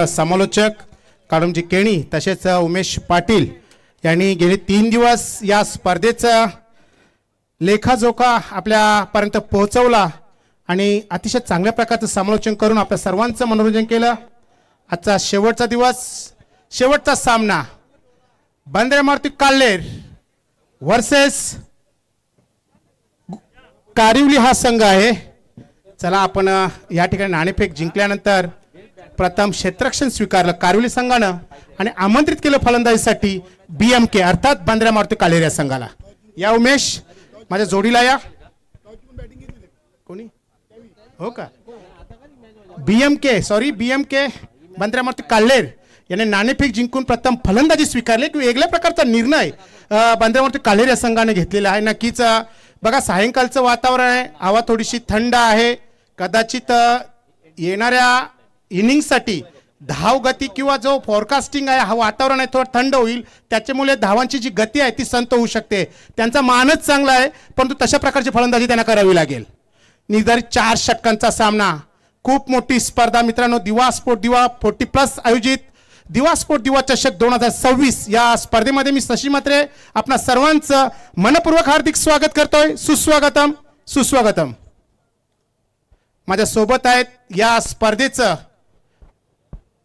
समालोचक काळुमजी केणी तसेच उमेश पाटील यांनी गेले 3 दिवस या स्पर्धेचा लेखाजोखा आपल्यापर्यंत पोहोचवला आणि अतिशय चांगल्या प्रकारचं समालोचन करून आपल्या सर्वांचं मनोरंजन केलं। आजचा शेवटचा दिवस, शेवटचा सामना बंदरे मारुती काल्हेर वर्सेस कारिवली हा संघ आहे। चला आपण या ठिकाणी नाणेफेक जिंकल्यानंतर प्रथम क्षेत्ररक्षण स्वीकारलं कारिवली संघानं आणि आमंत्रित केलं फलंदाजीसाठी बीएमके अर्थात बंदरे मारुती काल्हेर या संघाला। या उमेश माझ्या जोडीला या। कोणी हो का बीएमके बंदरे मारुती काल्हेर याने नाणेफेक जिंकून प्रथम फलंदाजी स्वीकारली की वेगळ्या प्रकारचा निर्णय बंदरे मारुती काल्हेर या संघाने घेतलेला आहे। नक्कीच बघा सायंकाळचं वातावरण आहे, हवा थोडीशी थंड आहे, कदाचित येणाऱ्या इनिंगसाठी धाव गती किंवा जो फोरकास्टिंग आहे हा वातावरण आहे थोडं थंड होईल, त्याच्यामुळे धावांची जी गती आहे ती संत होऊ शकते। त्यांचा मानच चांगला आहे परंतु तशा प्रकारची फलंदाजी त्यांना करावी लागेल। निर्धारित 4 षटकांचा सामना, खूप मोठी स्पर्धा मित्रांनो। दिवा स्पोर्ट दिवा 40+ आयोजित दिवा स्पोर्ट दिवा चषक 2026 या स्पर्धेमध्ये मी शशी म्हात्रे आपणा सर्वांचं मनपूर्वक हार्दिक स्वागत करतोय। सुस्वागतम सुस्वागतम। माझ्या सोबत आहेत या स्पर्धेचं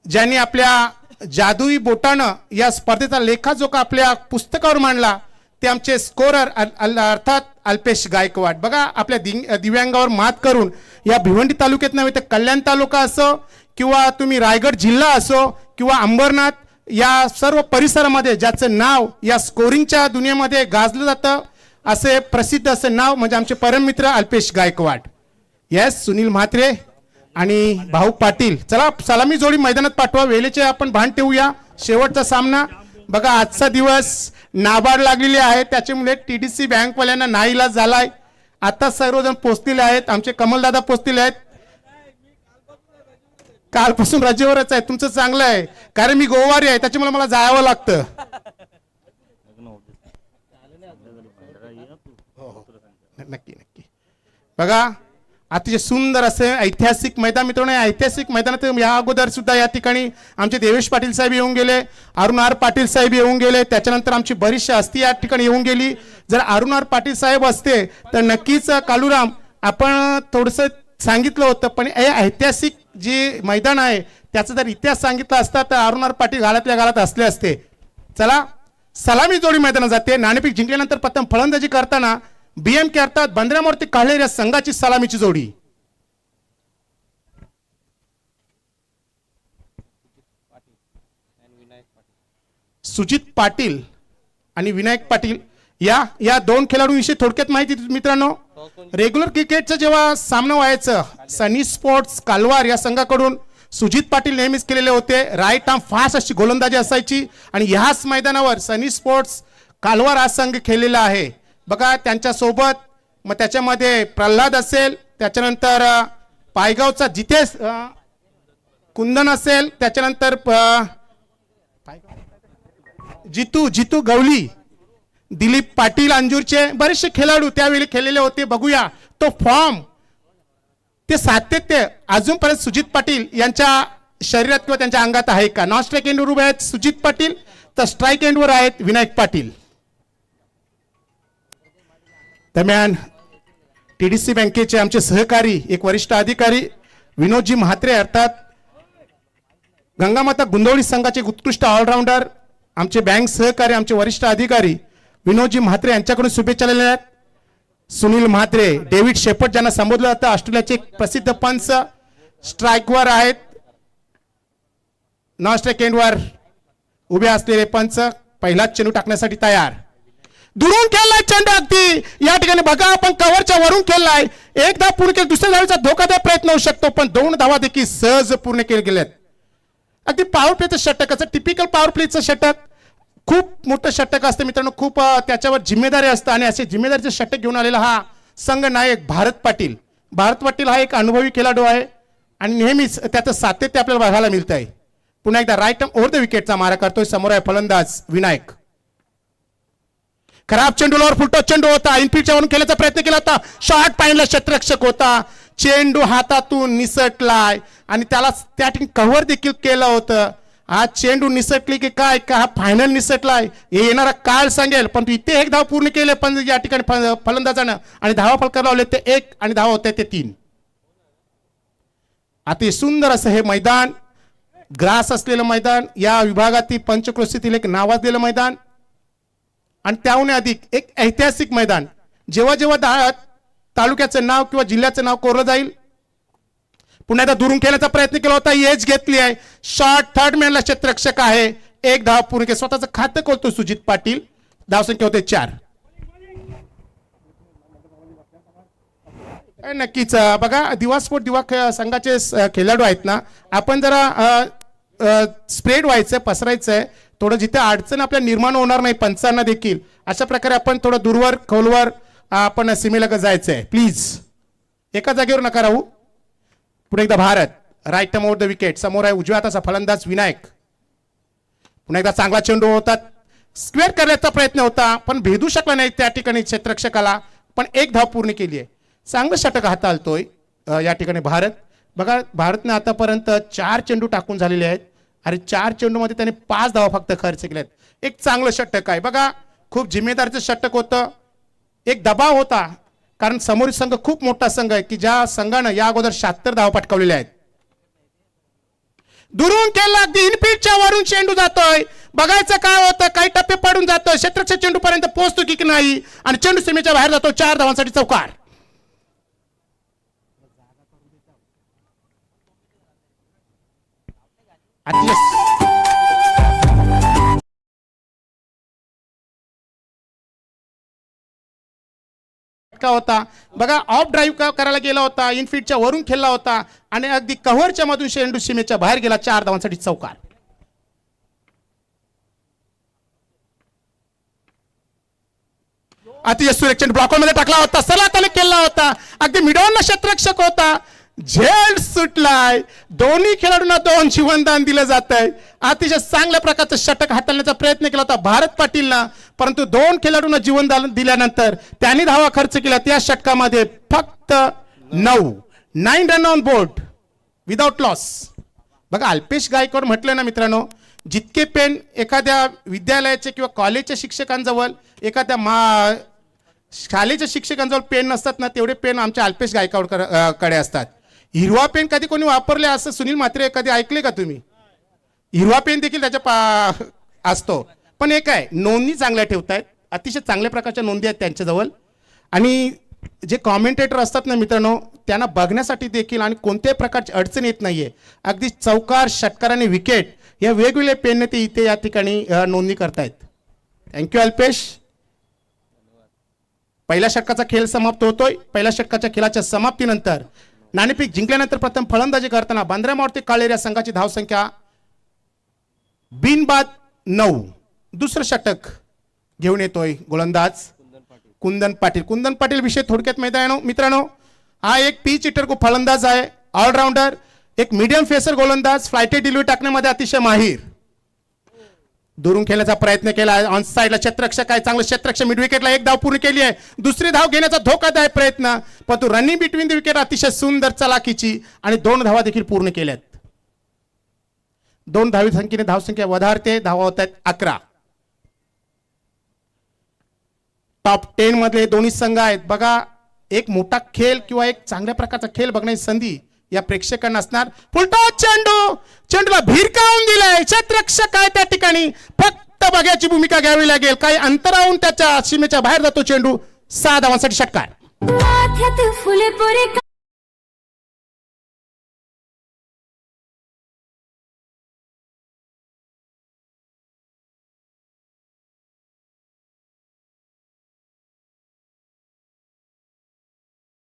ज्यांनी आपल्या जादुई बोटानं या स्पर्धेचा लेखाजोखा आपल्या पुस्तकावर मांडला ते आमचे स्कोरर अर्थात अल्पेश गायकवाड। बघा आपल्या दिव्यांगावर मात करून या भिवंडी तालुक्यात नव्हे तर कल्याण तालुका असो किंवा तुम्ही रायगड जिल्हा असो किंवा अंबरनाथ या सर्व परिसरामध्ये ज्याचं नाव या स्कोरिंगच्या दुनियेमध्ये गाजलं जातं असे प्रसिद्ध असे नाव म्हणजे आमचे परम मित्र अल्पेश गायकवाड। येस सुनील म्हात्रे आणि भाऊ पाटील। चला सलामी जोडी मैदानात पाठवा, वेळेचे आपण भान ठेवूया। शेवटचा सामना बघा, आजचा दिवस नाबार्ड लागलेली आहे त्याच्यामुळे टीडीसी बँकवाल्यांना नाईलाज झालाय। आता सर्वजण पोहोचलेले आहेत, आमचे कमलदादा पोहोचलेले आहेत। कालपासून रजेवरच आहे, तुमचं चांगलं आहे कारण मी गोवारी आहे त्याच्यामुळे मला जावं लागतं। नक्की नक्की बघा अतिशय सुंदर असे ऐतिहासिक मैदान मित्रांनो। ऐतिहासिक मैदानात या अगोदर सुद्धा या ठिकाणी आमचे देवेश पाटील साहेब येऊन गेले, अरुण आर पाटील साहेब येऊन गेले, त्याच्यानंतर आमची बरीचशी हस्ती या ठिकाणी येऊन गेली। जर अरुण आर पाटील साहेब असते तर नक्कीच कालूराम आपण थोडंसं सांगितलं होतं, पण हे ऐतिहासिक जे मैदान आहे त्याचा जर इतिहास सांगितला असता तर अरुण आर पाटील घालातल्या घालात असले असते। चला सलामी जोडी मैदानात जाते। नाणेफेक जिंकल्यानंतर प्रथम फलंदाजी करताना बीएमके अर्थात बंदरे मारुती काल्हेर या संघाची सलामीची जोडी। सुजित पाटील आणि विनायक पाटील या 2 खेळाडूंविषयी थोडक्यात माहिती मित्रांनो। रेग्युलर क्रिकेटचं जेव्हा सामना व्हायचं सनी स्पोर्ट्स कालवार या संघाकडून सुजित पाटील नेहमीच केलेले होते। राईट आर्म फास्ट अशी गोलंदाजी असायची आणि ह्याच मैदानावर सनी स्पोर्ट्स कालवार हा संघ खेळलेला आहे। बघा त्यांच्या सोबत मग त्याच्यामध्ये प्रल्हाद असेल, त्याच्यानंतर पायगावचा जितेश कुंदन असेल, त्याच्यानंतर जितू गवली, दिलीप पाटील अंजूरचे बरेचसे खेळाडू त्यावेळी खेळलेले होते। बघूया तो फॉर्म, ते सातत्य अजूनपर्यंत सुजित पाटील यांच्या शरीरात किंवा त्यांच्या अंगात आहे का। नॉन स्ट्राईक एंडवर उभे आहेत सुजित पाटील, तर स्ट्राईक एंडवर आहेत विनायक पाटील। दरम्यान टीडीसी बँकेचे आमचे सहकारी एक वरिष्ठ अधिकारी विनोदजी म्हात्रे अर्थात गंगामाता गुंदवली संघाचे उत्कृष्ट ऑलराऊंडर आमचे बँक सहकारी आमचे वरिष्ठ अधिकारी विनोदजी म्हात्रे यांच्याकडून शुभेच्छा दिलेल्या आहेत। सुनील म्हात्रे, डेव्हिड शेपर्ड ज्यांना संबोधलं जातं, ऑस्ट्रेलियाचे प्रसिद्ध पंच स्ट्राईकवर आहेत, नॉन स्ट्राईक एंडवर उभे असलेले पंच पहिलाच चेंडू टाकण्यासाठी तयार। दुरून खेळलाय चेंडू अगदी या ठिकाणी बघा आपण कव्हरच्या वरून खेळलाय, एकदा पूर्ण केलं दुसऱ्या धावेचा धोकादायक प्रयत्न होऊ शकतो पण 2 धावा देखील सहज पूर्ण केले गेलेत। अगदी पॉवर प्लेचं षटकाचं टिपिकल पॉवर प्लेचं षटक खूप मोठं षटक असतं मित्रांनो, खूप त्याच्यावर जिम्मेदारी असतं आणि असे जिम्मेदारीचे षटक घेऊन आलेला हा संघ नायक भारत पाटील। भारत पाटील हा एक अनुभवी खेळाडू आहे आणि नेहमीच त्याचं सातत्य आपल्याला बघायला मिळत आहे। पुन्हा एकदा राईट आर्म ओव्हर द विकेटचा मारा करतोय, समोर आहे फलंदाज विनायक। खराब चेंडूवर फुलटो चेंडू होता, इनफिल्डच्या वरून खेळण्याचा प्रयत्न केला होता, शॉर्ट पाहिला क्षेत्ररक्षक होता, चेंडू हातातून निसटलाय आणि त्याला त्या ठिकाणी कव्हर देखील केलं होतं. हा चेंडू निसटली की काय का हा फायनल निसटलाय हे येणारा काळ सांगेल. पण इथे एक धाव पूर्ण केले पण या ठिकाणी फलंदाजानं आणि धावा फलक लावले ते 1 आणि धावा होते ते 3. अति सुंदर असं हे मैदान, ग्रास असलेलं मैदान, या विभागातील पंचक्रोशीतील एक नावाजलेलं मैदान आणि त्याहून अधिक एक ऐतिहासिक मैदान. जेव्हा जेव्हा तालुक्याचं नाव किंवा जिल्ह्याचं नाव कोरलं जाईल. पुन्हा एकदा दुरून खेळण्याचा प्रयत्न केला होता, एज घेतली आहे. शॉर्ट थर्ड मॅनला क्षेत्ररक्षक आहे. 1 धाव पूर्ण केली. स्वतःचं खातं खोलतो सुजित पाटील. धावसंख्या होते 4. नक्कीच बघा दिवा स्पोर्ट दिवा संघाचे खेळाडू आहेत ना, आपण जरा स्प्रेड व्हायचं, पसरायचं थोडं, जिथे अडचण आपल्या निर्माण होणार नाही पंचांना देखील, अशा प्रकारे आपण थोडं दूरवर खोलवर आपण सीमेला जायचंय. प्लीज एका जागेवर नका राहू. पुढे एकदा Bharat, right arm over the wicket. समोर आहे उजव्या हाताचा फलंदाज विनायक. पुन्हा एकदा चांगला चेंडू होता, स्क्वेअर करण्याचा प्रयत्न होता पण भेदू शकला नाही त्या ठिकाणी क्षेत्ररक्षकाला, पण 1 धाव पूर्ण केली आहे. चांगलं षटक हाताळतोय या ठिकाणी भारत. बघा भारतने आतापर्यंत 4 चेंडू टाकून झालेले आहेत आणि 4 चेंडूमध्ये त्याने 5 धावा फक्त खर्च केल्यात. एक चांगलं षटक आहे बघा, खूप जिम्मेदारीचं षटक होतं. एक दबाव होता कारण समोरील संघ खूप मोठा संघ आहे की ज्या संघानं या अगोदर 76 धावा पटकावलेल्या आहेत. दुरून केला, अगदी इनफिल्डच्या वरून चेंडू जातोय. बघायचं काय होतं, काही टप्पे पडून जातोय, क्षेत्ररक्षक चेंडू पर्यंत पोहोचतो की नाही आणि चेंडू सीमेच्या बाहेर जातो. 4 धावांसाठी चौकार. होता बघा, ऑफ ड्राईव्ह करायला गेला होता, इनफिल्डच्या वरून खेळला होता आणि अगदी कव्हरच्या मधून चेंडू सीमेच्या बाहेर गेला. 4 धावांसाठी चौकार. अतिशय सुरेख चेंडू ब्लॉकमध्ये टाकला होता, सलाताने केला होता, अगदी मिडॉनला क्षेत्ररक्षक होता, झेल सुटलाय. दोन्ही खेळाडूंना 2 जीवनदान दिलं जात आहे. अतिशय चांगल्या प्रकारचं षटक हाताळण्याचा प्रयत्न केला होता भारत पाटीलनं, परंतु 2 खेळाडूंना जीवनदान दिल्यानंतर त्यांनी धावा खर्च केला. त्या षटकामध्ये फक्त 9 run on board without loss. बघा अल्पेश गायकवाड म्हटलं ना मित्रांनो, जितके पेन एखाद्या विद्यालयाचे किंवा कॉलेजच्या शिक्षकांजवळ, एखाद्या शाळेच्या शिक्षकांजवळ पेन नसतात ना, तेवढे पेन आमच्या अल्पेश गायकवाड कडे असतात. हिरवा पेन कधी कोणी वापरले असं सुनील म्हात्रे कधी ऐकले का तुम्ही? हिरवा पेन देखील त्याच्या असतो. पण एक आहे, नोंदी चांगल्या ठेवतायत, अतिशय चांगल्या प्रकारच्या नोंदी आहेत त्यांच्याजवळ. आणि जे कॉमेंटेटर असतात ना मित्रांनो, त्यांना बघण्यासाठी देखील आणि कोणत्याही प्रकारची अडचण येत नाहीये. अगदी चौकार, षटकार आणि विकेट या वेगवेगळ्या पेनने ते इथे या ठिकाणी नोंदणी करतायत. थँक्यू अल्पेश. पहिल्या षटकाचा खेळ समाप्त होतोय. पहिल्या षटकाच्या खेळाच्या समाप्तीनंतर नाणेफेक जिंकल्यानंतर प्रथम फलंदाजी करताना बांद्रा मारुती काळेर या संघाची धावसंख्या बिनबाद 9. दुसरं षटक घेऊन येतोय गोलंदाज कुंदन पाटील. कुंदन पाटील विषय थोडक्यात मित्रांनो, हा एक पिच हिटर को फलंदाज आहे, ऑलराऊंडर, एक मीडियम फेसर गोलंदाज, फ्लायटेड डिलिव्हरी टाकण्यामध्ये अतिशय माहीर. दुरून खेळण्याचा प्रयत्न केला, ऑन साइडला क्षेत्ररक्षक आहे, चांगलं क्षेत्ररक्षक मिड विकेटला 1 धाव पूर्ण केली आहे. दुसरी धाव घेण्याचा धोकादायक प्रयत्न, परंतु रनिंग बिटवीन द विकेट अतिशय सुंदर चलाखीची आणि 2 धावा देखील पूर्ण केल्यात. 2 धावी संख्येने धावसंख्या वधारते. धावा होत आहेत 11. टॉप 10 मधले दोन्ही संघ आहेत. बघा एक मोठा खेळ किंवा एक चांगल्या प्रकारचा खेळ बघण्याची संधी या प्रेक्षकांना असणार. फुलटॉस चेंडूला भिरकावून दिलाय. क्षेत्ररक्षक आहे त्या ठिकाणी, फक्त बघ्याची भूमिका घ्यावी लागेल. काही अंतरावून त्याच्या सीमेच्या बाहेर जातो चेंडू. 6 धावांसाठी षटकार.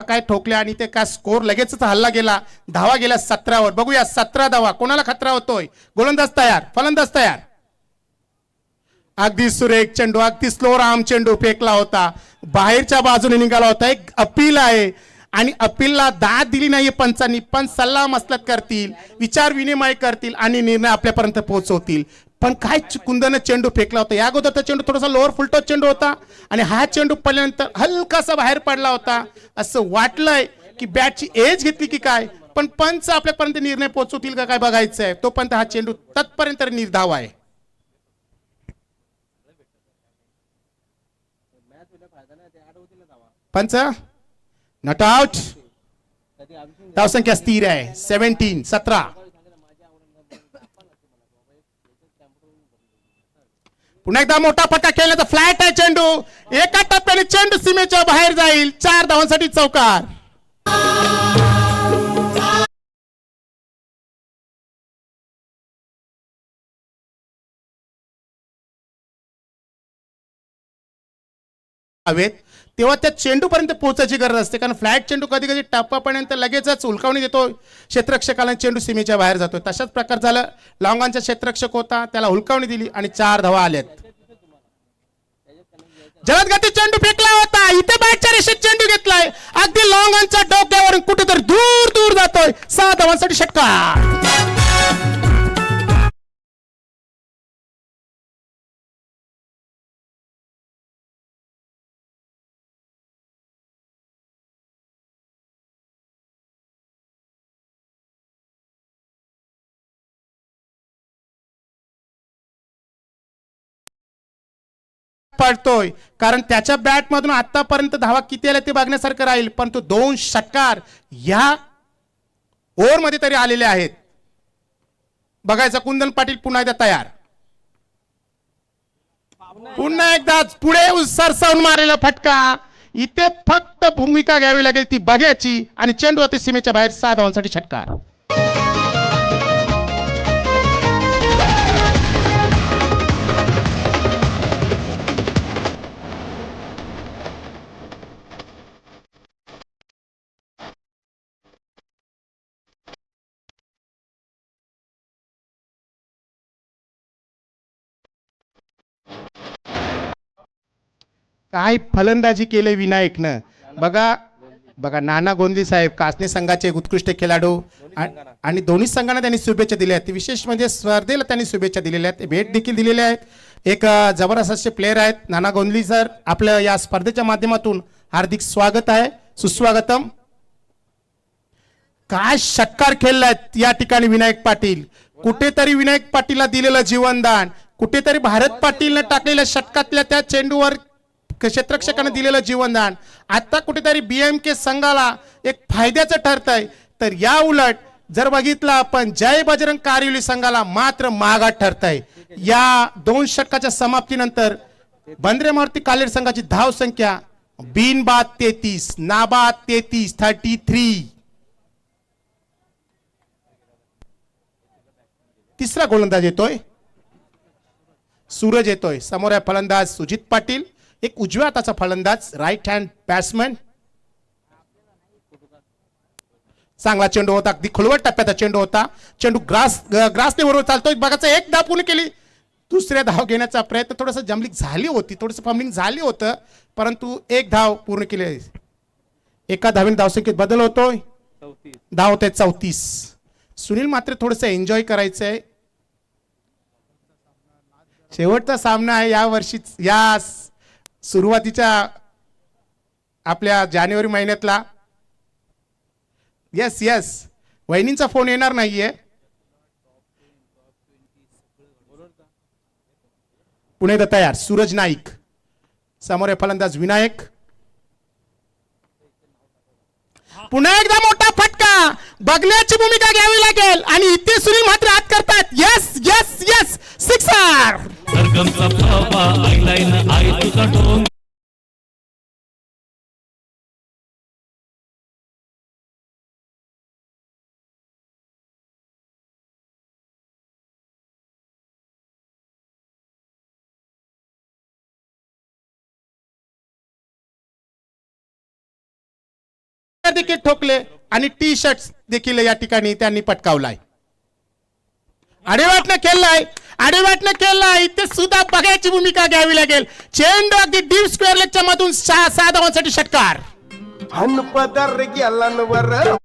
काय ठोकल्या आणि ते काय स्कोर लगेचच हल्ला गेला. धावा गेल्या 17 वर. बघूया 17 धावा, कोणाला खतरा होतोय? गोलंदाज तयार, फलंदाज तयार. अगदी सुरेख चेंडू, अगदी स्लो राम चेंडू फेकला होता, बाहेरच्या बाजूने निघाला होता. एक अपील आहे आणि अपीलला दाद दिली नाहीये पंचांनी. पण सल्ला मसलत करतील, विचार विनिमय करतील आणि निर्णय आपल्यापर्यंत पोहोचवतील. पण काय कुंदन चेंडू फेकला होता. या अगोदरचा चेंडू थोडासा लोअर फुलटॉस चेंडू होता आणि हा चेंडू पडल्यानंतर हलकासा बाहेर पडला होता असं वाटलंय. की बॅटची एज घेतली की काय, पण पंच आपल्यापर्यंत निर्णय पोहोचवतील का काय बघायचं आहे. तोपर्यंत हा चेंडू तत्पर्यंत निर्धाव आहे. पंच नॉट आउट. धावसंख्या स्थिर आहे 17. पुन्हा एकदा मोठा फटका खेळण्याचा फ्लॅट आहे चेंडू. एका टप्प्याने चेंडू सीमेच्या बाहेर जाईल. 4 धावांसाठी चौकार. हवेत तेव्हा त्या चेंडूपर्यंत पोहोचायची गरज असते, कारण फ्लॅट चेंडू कधी कधी टप्पापर्यंत लगेचच उलकावणी देतो क्षेत्ररक्षकाला, चेंडू सीमेच्या बाहेर जातो. तशाच प्रकार झालं. लॉंगांचा क्षेत्ररक्षक होता, त्याला हुलकावणी दिली आणि 4 धावा आल्यात. जलदगती चेंडू फेकला होता, इथे बॅटच्या रेषेत चेंडू घेतलाय, अगदी लॉंगांच्या डोक्यावरून कुठेतरी दूर दूर जातोय. 6 धावांसाठी षटकार. पडतोय कारण त्याच्या बॅट मधून आतापर्यंत धावा किती आल्या ते बघण्यासारखं राहील, परंतु 2 षटकार या ओव्हर मध्ये तरी आलेले आहेत. बघायचं कुंदन पाटील पुन्हा एकदा तयार. पुन्हा एकदा पुढे सरसावून मारलेला फटका. इथे फक्त भूमिका घ्यावी लागेल ती बघायची आणि चेंडू अति सीमेच्या बाहेर. 6 धावांसाठी षटकार. काय फलंदाजी केले विनायकनं. बघा बघा नाना गोंदली साहेब कासने संघाचे उत्कृष्ट खेळाडू आणि दोन्ही संघांना त्यांनी शुभेच्छा दिल्या आहेत. विशेष म्हणजे स्पर्धेला त्यांनी शुभेच्छा दिलेल्या आहेत, भेट देखील दिलेल्या आहेत. एक जबरदस्त असे प्लेयर आहेत नाना गोंदली सर. आपल्या या स्पर्धेच्या माध्यमातून हार्दिक स्वागत आहे, सुस्वागतम. काय षटकार खेळलायत या ठिकाणी विनायक पाटील. कुठेतरी विनायक पाटीलला दिलेलं जीवनदान, कुठेतरी भारत पाटीलने टाकलेल्या षटकातल्या त्या चेंडूवर क्षेत्ररक्षकाने दिलेलं जीवनदान आता कुठेतरी बीएमके संघाला एक फायद्याचं ठरतंय. तर या उलट जर बघितलं आपण जय बजरंग कारिवली संघाला मात्र मागात ठरतंय. या 2 षटकाच्या समाप्तीनंतर बंद्रे मारुती कालेर संघाची धाव संख्या बिनबाद 33, नाबाद 33, 33. तिसरा गोलंदाज येतोय, सूरज येतोय. समोर आहे फलंदाज सुजित पाटील, एक उजव्या हाताचा फलंदाज, राईट हँड बॅट्समन. चांगला चेंडू होता, अगदी खोलवट टप्प्याचा चेंडू होता. चेंडू ग्रासने बरोबर चालतोय. बघायचं एक धाव पूर्ण केली. दुसऱ्या धाव घेण्याचा प्रयत्न थोडंसं जमलिंग झाली होती, थोडंसं फंबलिंग झाली होतं, परंतु एक धाव पूर्ण केली. एका धावेने धावसंख्येत बदल होतोय. धाव होते 34. सुनील मात्र थोडंसं एन्जॉय करायचंय. शेवटचा सामना आहे या वर्षी, या सुरुवातीच्या आपल्या जानेवारी महिन्यातला. यस यस, वहिनींचा फोन येणार नाहीये. पुणे तयार. सूरज नाईक समोर आहे फलंदाज विनायक. पुन्हा एकदा मोठा फटका. बघण्याची भूमिका घ्यावी लागेल आणि इथे सुनील मात्र आत करतात. Yes yes yes, sixer. देखील ठोकले आणि टी शर्ट देखील या ठिकाणी त्यांनी पटकावलाय. आडेवाटनं खेळलाय. इथे सुद्धा बघायची भूमिका घ्यावी लागेल. चेंडू अगदी डीप स्क्वेअर लेगच्या मधून 6 धावांसाठी षटकार. अनपदर गेलांवर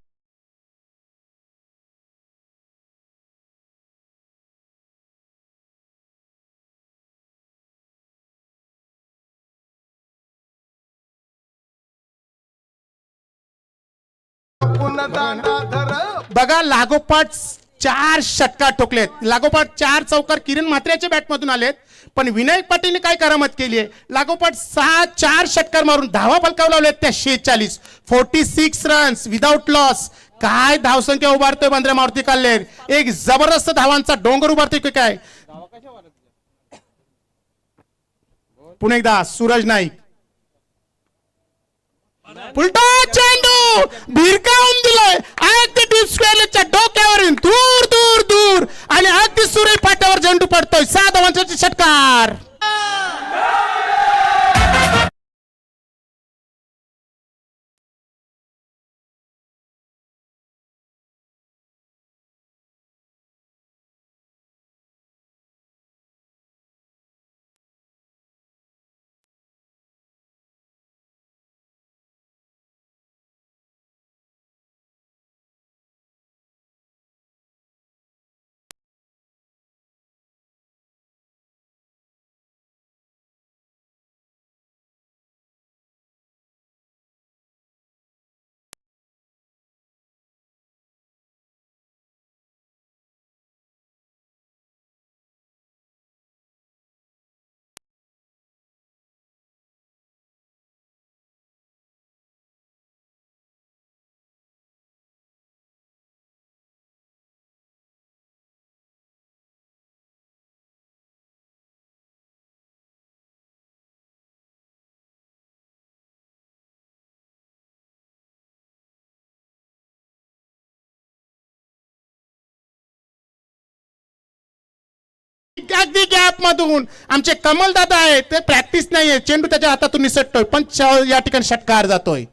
पुन्हा दांडा धर बघा लागोपाठ 4 षटकार ठोकलेत, लागोपाठ 4 चौकार किरण म्हात्रेच्या बॅटमधून आलेत, पण विनायक पाटीलने काय करामत केली आहे, लागोपाठ 4 षटकार मारून धावा फलकावल्या लावल्यात त्या 46 रन्स विदाउट लॉस. काय धावसंख्या उभारतोय बंद्रे मारुती कल्लेर, एक जबरदस्त धावांचा डोंगर उभारतोय की काय. पुन्हा एकदा सूरज नाईक, उलटा चेंडू भिरकावून दिलाय अगदी डीप स्क्वेअरच्या डोक्यावरून दूर दूर दूर आणि अगदी सुरेल फाट्यावर चेंडू पडतोय. 6 धावांचा षटकार. अगदी गॅप मधून आमचे कमल दादा आहेत, ते प्रॅक्टिस नाहीये, चेंडू त्याच्या हातातून निसटतोय, पण या ठिकाणी षटकार जातोय.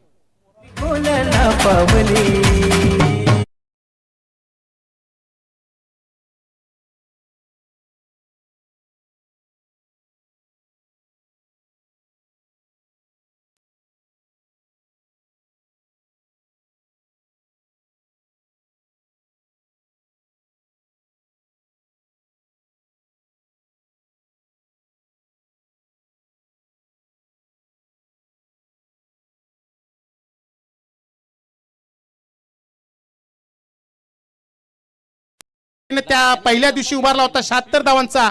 त्या पहिल्या दिवशी उभारला होता 76 धावांचा,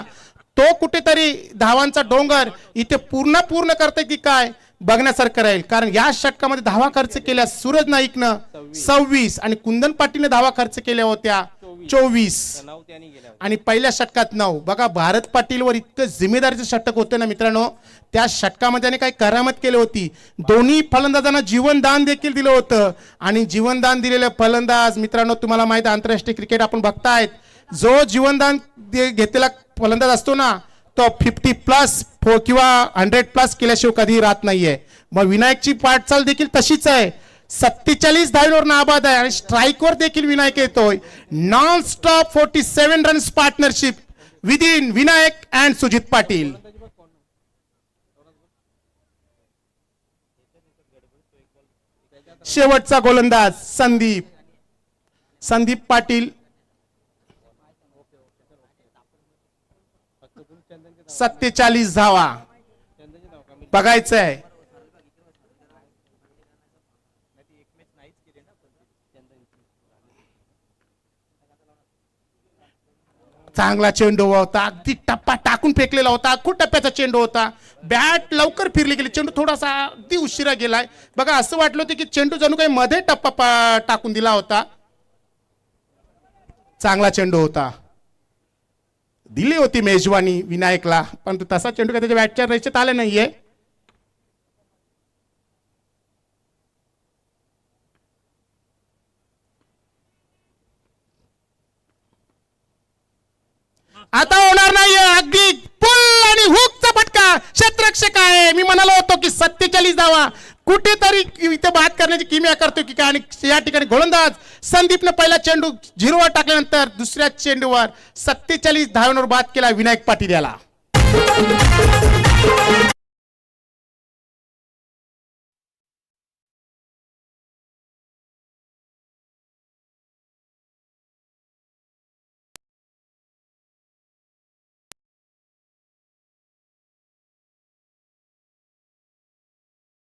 तो कुठेतरी धावांचा डोंगर इथे पूर्ण करते की काय बघण्यासारखं राहील. कारण या षटकामध्ये धावा खर्च केल्या सूरज नाईकनं 26 आणि कुंदन पाटीलने धावा खर्च केल्या होत्या 24 आणि पहिल्या षटकात 9. बघा भारत पाटीलवर इतकं जिम्मेदारीचं षटक होतं ना मित्रांनो, त्या षटकामध्ये त्याने काही करामत केली होती. दोन्ही फलंदाजांना जीवनदान देखील दिलं होतं आणि जीवनदान दिलेले फलंदाज मित्रांनो तुम्हाला माहिती आहे, आंतरराष्ट्रीय क्रिकेट आपण बघतायत, जो जीवनदान घेतलेला फलंदाज असतो ना तो 50+ किंवा 100+ केल्याशिवाय कधी राहत नाहीये. मग विनायकची पाठचाल देखील तशीच आहे, 47 धावांवर नाबाद आहे आणि स्ट्राईकवर देखील विनायक येतोय. Non stop 47 runs partnership within Vinayak and Sujit Patil. शेवटचा गोलंदाज संदीप पाटील, 47 धावा. बघायचंय चांगला चेंडू होता, अगदी टप्पा टाकून फेकलेला होता, खूप टप्प्याचा चेंडू होता, बॅट लवकर फिरली गेली, चेंडू थोडासा अगदी उशिरा गेलाय. बघा असं वाटलं होतं की चेंडू जणू काही मध्ये टप्पा टाकून दिला होता. चांगला चेंडू होता, दिली होती मेजवानी विनायकला, परंतु तसा चेंडू काय त्याच्या बॅटच्या रेषेत आला नाहीये. आता होणार नाहीये, अगदी पुल आणि हुकचा फटका क्षेत्ररक्षक आहे. मी म्हणालो होतो की 47 धावा कुठेतरी इथे बाद करण्याची किमया करतो की काय. आणि या ठिकाणी गोलंदाज संदीपने पहिला चेंडू 0वर टाकल्यानंतर दुसऱ्या चेंडूवर 47 धावांवर बाद केला विनायक पाटील याला.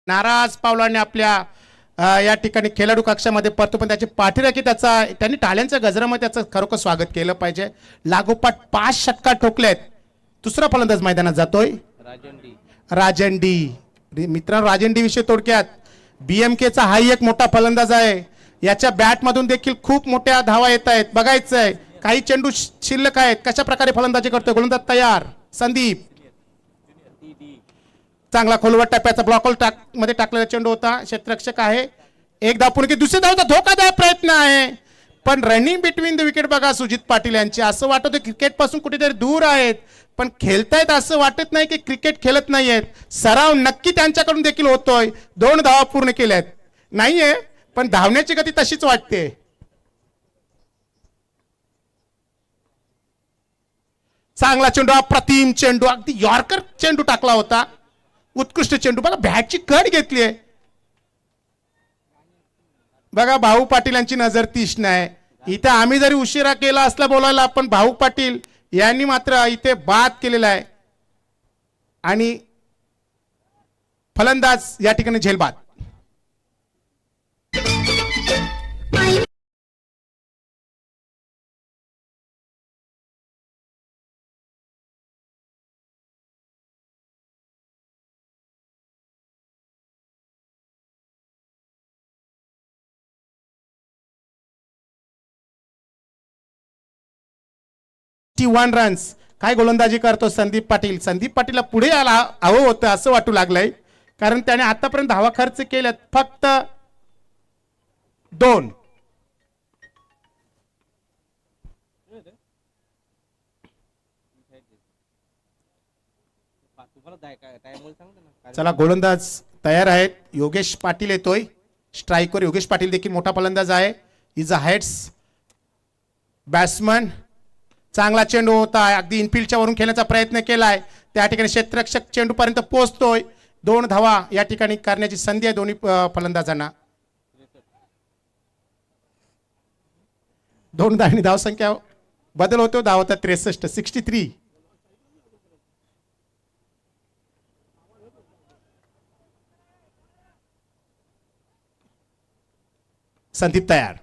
नाराज पावलाने आपल्या या ठिकाणी खेळाडू कक्षामध्ये परतो, पण त्याची पाठीराखी त्यांनी टाळ्यांच्या गजरामध्ये त्याचं खरोखर स्वागत केलं पाहिजे. लागोपाठ 5 षटकार ठोकलेत. दुसरा फलंदाज मैदानात जातोय राजंडी. मित्रांनो, राजंडी विषयी थोडक्यात BMKचा हा एक मोठा फलंदाज आहे. याच्या बॅटमधून देखील खूप मोठ्या धावा येत आहेत. बघायचं आहे काही चेंडू शिल्लक आहेत, कशा प्रकारे फलंदाजी करतोय. गोलंदाज तयार. संदीप चांगला खोलवर टप्प्याचा ब्लॉकल मध्ये टाकलेला चेंडू होता. क्षेत्ररक्षक आहे. एक धाव पूर्ण की दुसऱ्या धावचा धोकादायक प्रयत्न आहे, पण रनिंग बिटवीन द विकेट बघा सुजित पाटील यांची. असं वाटतं क्रिकेट पासून कुठेतरी दूर आहेत, पण खेळतायत असं वाटत नाही की क्रिकेट खेळत नाहीयेत. सराव नक्की त्यांच्याकडून देखील होतोय. 2 धावा पूर्ण केल्यात. नाहीये, पण धावण्याची गती तशीच वाटते. चांगला चेंडू, अप्रतिम चेंडू, अगदी यॉर्कर चेंडू टाकला होता. उत्कृष्ट चेंडू. बघा बॅटची कट घेतलीये. बघा भाऊ पाटील यांची नजर तीक्ष्ण आहे. इथे आम्ही जरी उशिरा केला असला बोलायला, पण भाऊ पाटील यांनी मात्र इथे बाद केलेला आहे आणि फलंदाज या ठिकाणी झेलबाद. One runs. काय गोलंदाजी करतो संदीप पाटील. संदीप पाटीलला पुढे यायला हवं होतं असं वाटू लागलंय, कारण त्याने आतापर्यंत धावा खर्च केल्यात फक्त 2. चला गोलंदाज तयार आहेत. योगेश पाटील येतोय स्ट्राईकवर. योगेश पाटील देखील मोठा फलंदाज आहे. Is a heads batsman. चांगला चेंडू होता, अगदी इनफिल्डच्या वरून खेळण्याचा प्रयत्न केलाय. त्या ठिकाणी क्षेत्ररक्षक चेंडू पर्यंत पोहोचतोय. 2 धावा या ठिकाणी करण्याची संधी आहे दोन्ही फलंदाजांना. 2 धावांनी धावसंख्या बदल होतो. धावतात 63, 63. संदीप तयार.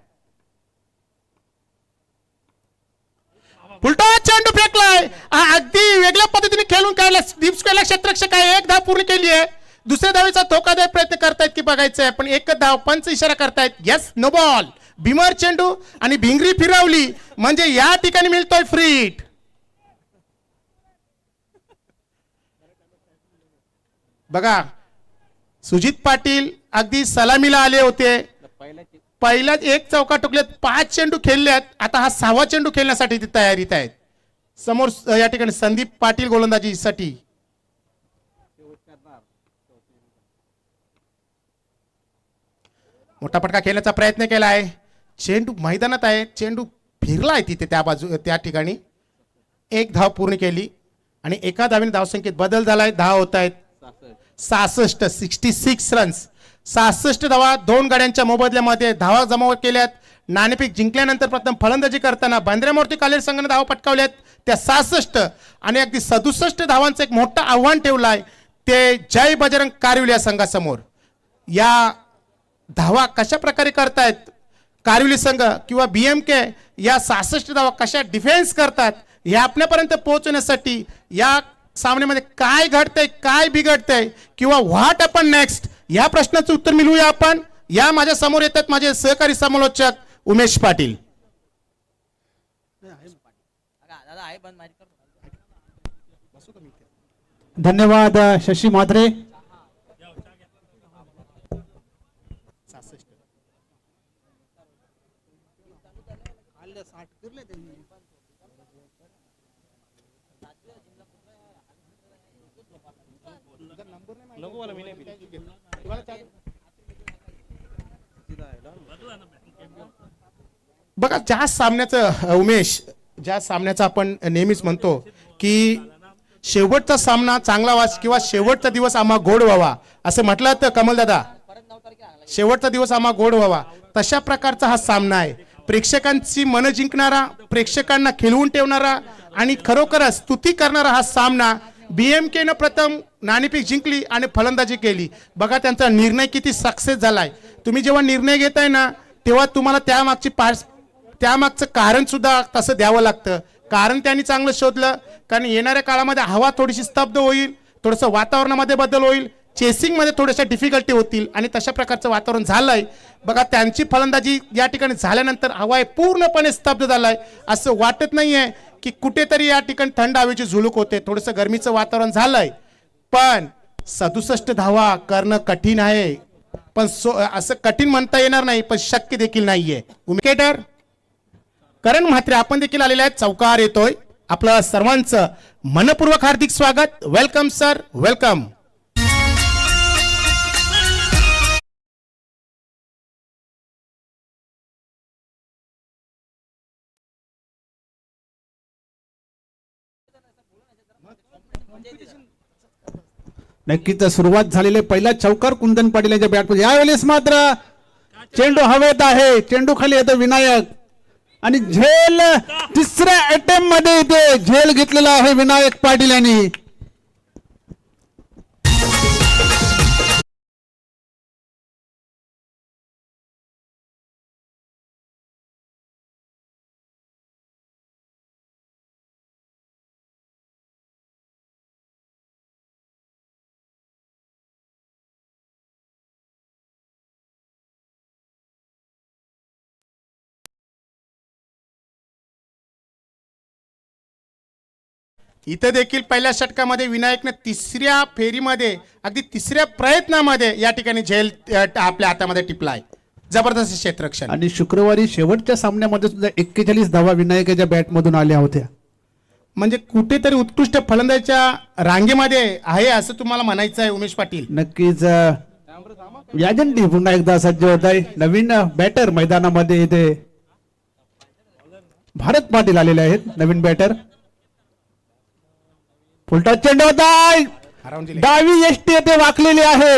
उलटा चेंडू फेकलाय. अगदी वेगळ्या पद्धतीने खेळून काढला. डीप स्क्वेअरला क्षेत्ररक्षक आहे. 1 धाव पूर्ण केली आहे. दुसऱ्या धावेचा धोकादायक प्रयत्न करतायत की बघायचं आहे, पण 1 धाव. पंच इशारा करतायत. Yes, no ball. भीमर चेंडू आणि भिंगरी फिरवली म्हणजे या ठिकाणी मिळतोय फ्री हिट. बघा सुजित पाटील अगदी सलामीला आले होते. पहिल्याच 1 चौका टोकल्यात. 5 चेंडू खेळल्यात. आता हा 6वा चेंडू खेळण्यासाठी ती तयारीत आहेत. समोर या ठिकाणी संदीप पाटील गोलंदाजीसाठी. मोठा फटका खेळण्याचा प्रयत्न केला आहे. चेंडू मैदानात आहे. चेंडू फिरलाय तिथे त्या ठिकाणी. 1 धाव पूर्ण केली आणि एका धावेने धावसंख्येत बदल झालाय. धाव होत आहेत 66, 66 रन्स. 66 धावा 2 गाड्यांच्या मोबदल्यामध्ये धावा जमा केल्यात. नाणेफेक जिंकल्यानंतर प्रथम फलंदाजी करताना बांद्रामूर्ती कालेर संघाने धावा पटकावल्यात त्या 66 आणि अगदी 67 धावांचं एक मोठं आव्हान ठेवलंय ते जय बजरंग कारिवली या संघासमोर. या धावा कशा प्रकारे करतायत कारिवली संघ किंवा BMK या 66 धावा कशा डिफेन्स करतात हे आपल्यापर्यंत पोहोचण्यासाठी या सामन्यामध्ये काय घडतंय, काय बिघडतंय किंवा व्हॉट हॅपन नेक्स्ट या प्रश्नाचं उत्तर मिळवूया आपण. या माझ्या समोर येतात माझे सहकारी समालोचक उमेश पाटील. धन्यवाद शशी म्हात्रे. बघा ज्या सामन्याचं उमेश ज्या सामन्याचं आपण नेहमीच म्हणतो की शेवटचा सामना चांगला व्हावा किंवा शेवटचा दिवस आम्हा गोड व्हावा असं म्हटलं तर कमलदादा शेवटचा दिवस आम्हा गोड व्हावा तशा प्रकारचा हा सामना आहे. प्रेक्षकांची मन जिंकणारा, प्रेक्षकांना खिलवून ठेवणारा आणि खरोखरच स्तुती करणारा हा सामना. BMK न प्रथम नाणेफेक जिंकली आणि फलंदाजी केली. बघा त्यांचा निर्णय किती सक्सेस झालाय. तुम्ही जेव्हा निर्णय घेताय ना तेव्हा तुम्हाला त्यामागचं कारण सुद्धा तसं द्यावं लागतं. कारण त्यांनी चांगलं शोधलं, कारण येणाऱ्या काळामध्ये हवा थोडीशी स्तब्ध होईल, थोडंसं वातावरणामध्ये बदल होईल, चेसिंगमध्ये थोड्याशा डिफिकल्टी होतील आणि तशा प्रकारचं वातावरण झालंय. बघा त्यांची फलंदाजी या ठिकाणी झाल्यानंतर हवा पूर्णपणे स्तब्ध झालाय. असं वाटत नाहीये की कुठेतरी या ठिकाणी थंड हवेची झुळूक होते. थोडंसं गरमीचं वातावरण झालंय, पण 67 धावा करणं कठीण आहे. पण असं कठीण म्हणता येणार नाही, पण शक्य देखील नाहीये. विकेटर करण म्हात्रे आपण देखील आलेले आहेत. चौकार येतोय. आपलं सर्वांचं मनपूर्वक हार्दिक स्वागत. Welcome sir, welcome. नक्कीच सुरुवात झालेली पहिला चौकार कुंदन पाटील यांच्या बॅटमध्ये. यावेळेस मात्र चेंडू हवेत आहे, चेंडू खाली येतो विनायक आणि झेल तिसऱ्या अटेम्प्ट मध्ये इथे झेल घेतलेला आहे विनायक पाटील यांनी. इथे देखील पहिल्या षटकामध्ये विनायकने तिसऱ्या फेरीमध्ये अगदी तिसऱ्या प्रयत्नामध्ये या ठिकाणी झेल आपल्या हातामध्ये टिपलाय. जबरदस्त क्षेत्ररक्षण. आणि शुक्रवारी शेवटच्या सामन्यामध्ये सुद्धा 41 धावा विनायकाच्या बॅट मधून आल्या होत्या. म्हणजे कुठेतरी उत्कृष्ट फलंदाजाच्या रांगेमध्ये आहे असं तुम्हाला म्हणायचं आहे उमेश पाटील. नक्कीच याजंटी पुन्हा एकदा सज्ज होत आहे. नवीन बॅटर मैदानामध्ये इथे भारत पाटील आलेले आहेत, नवीन बॅटर. फुलटॉस चेंडू होता, डावी एसटी येथे वाकलेली आहे.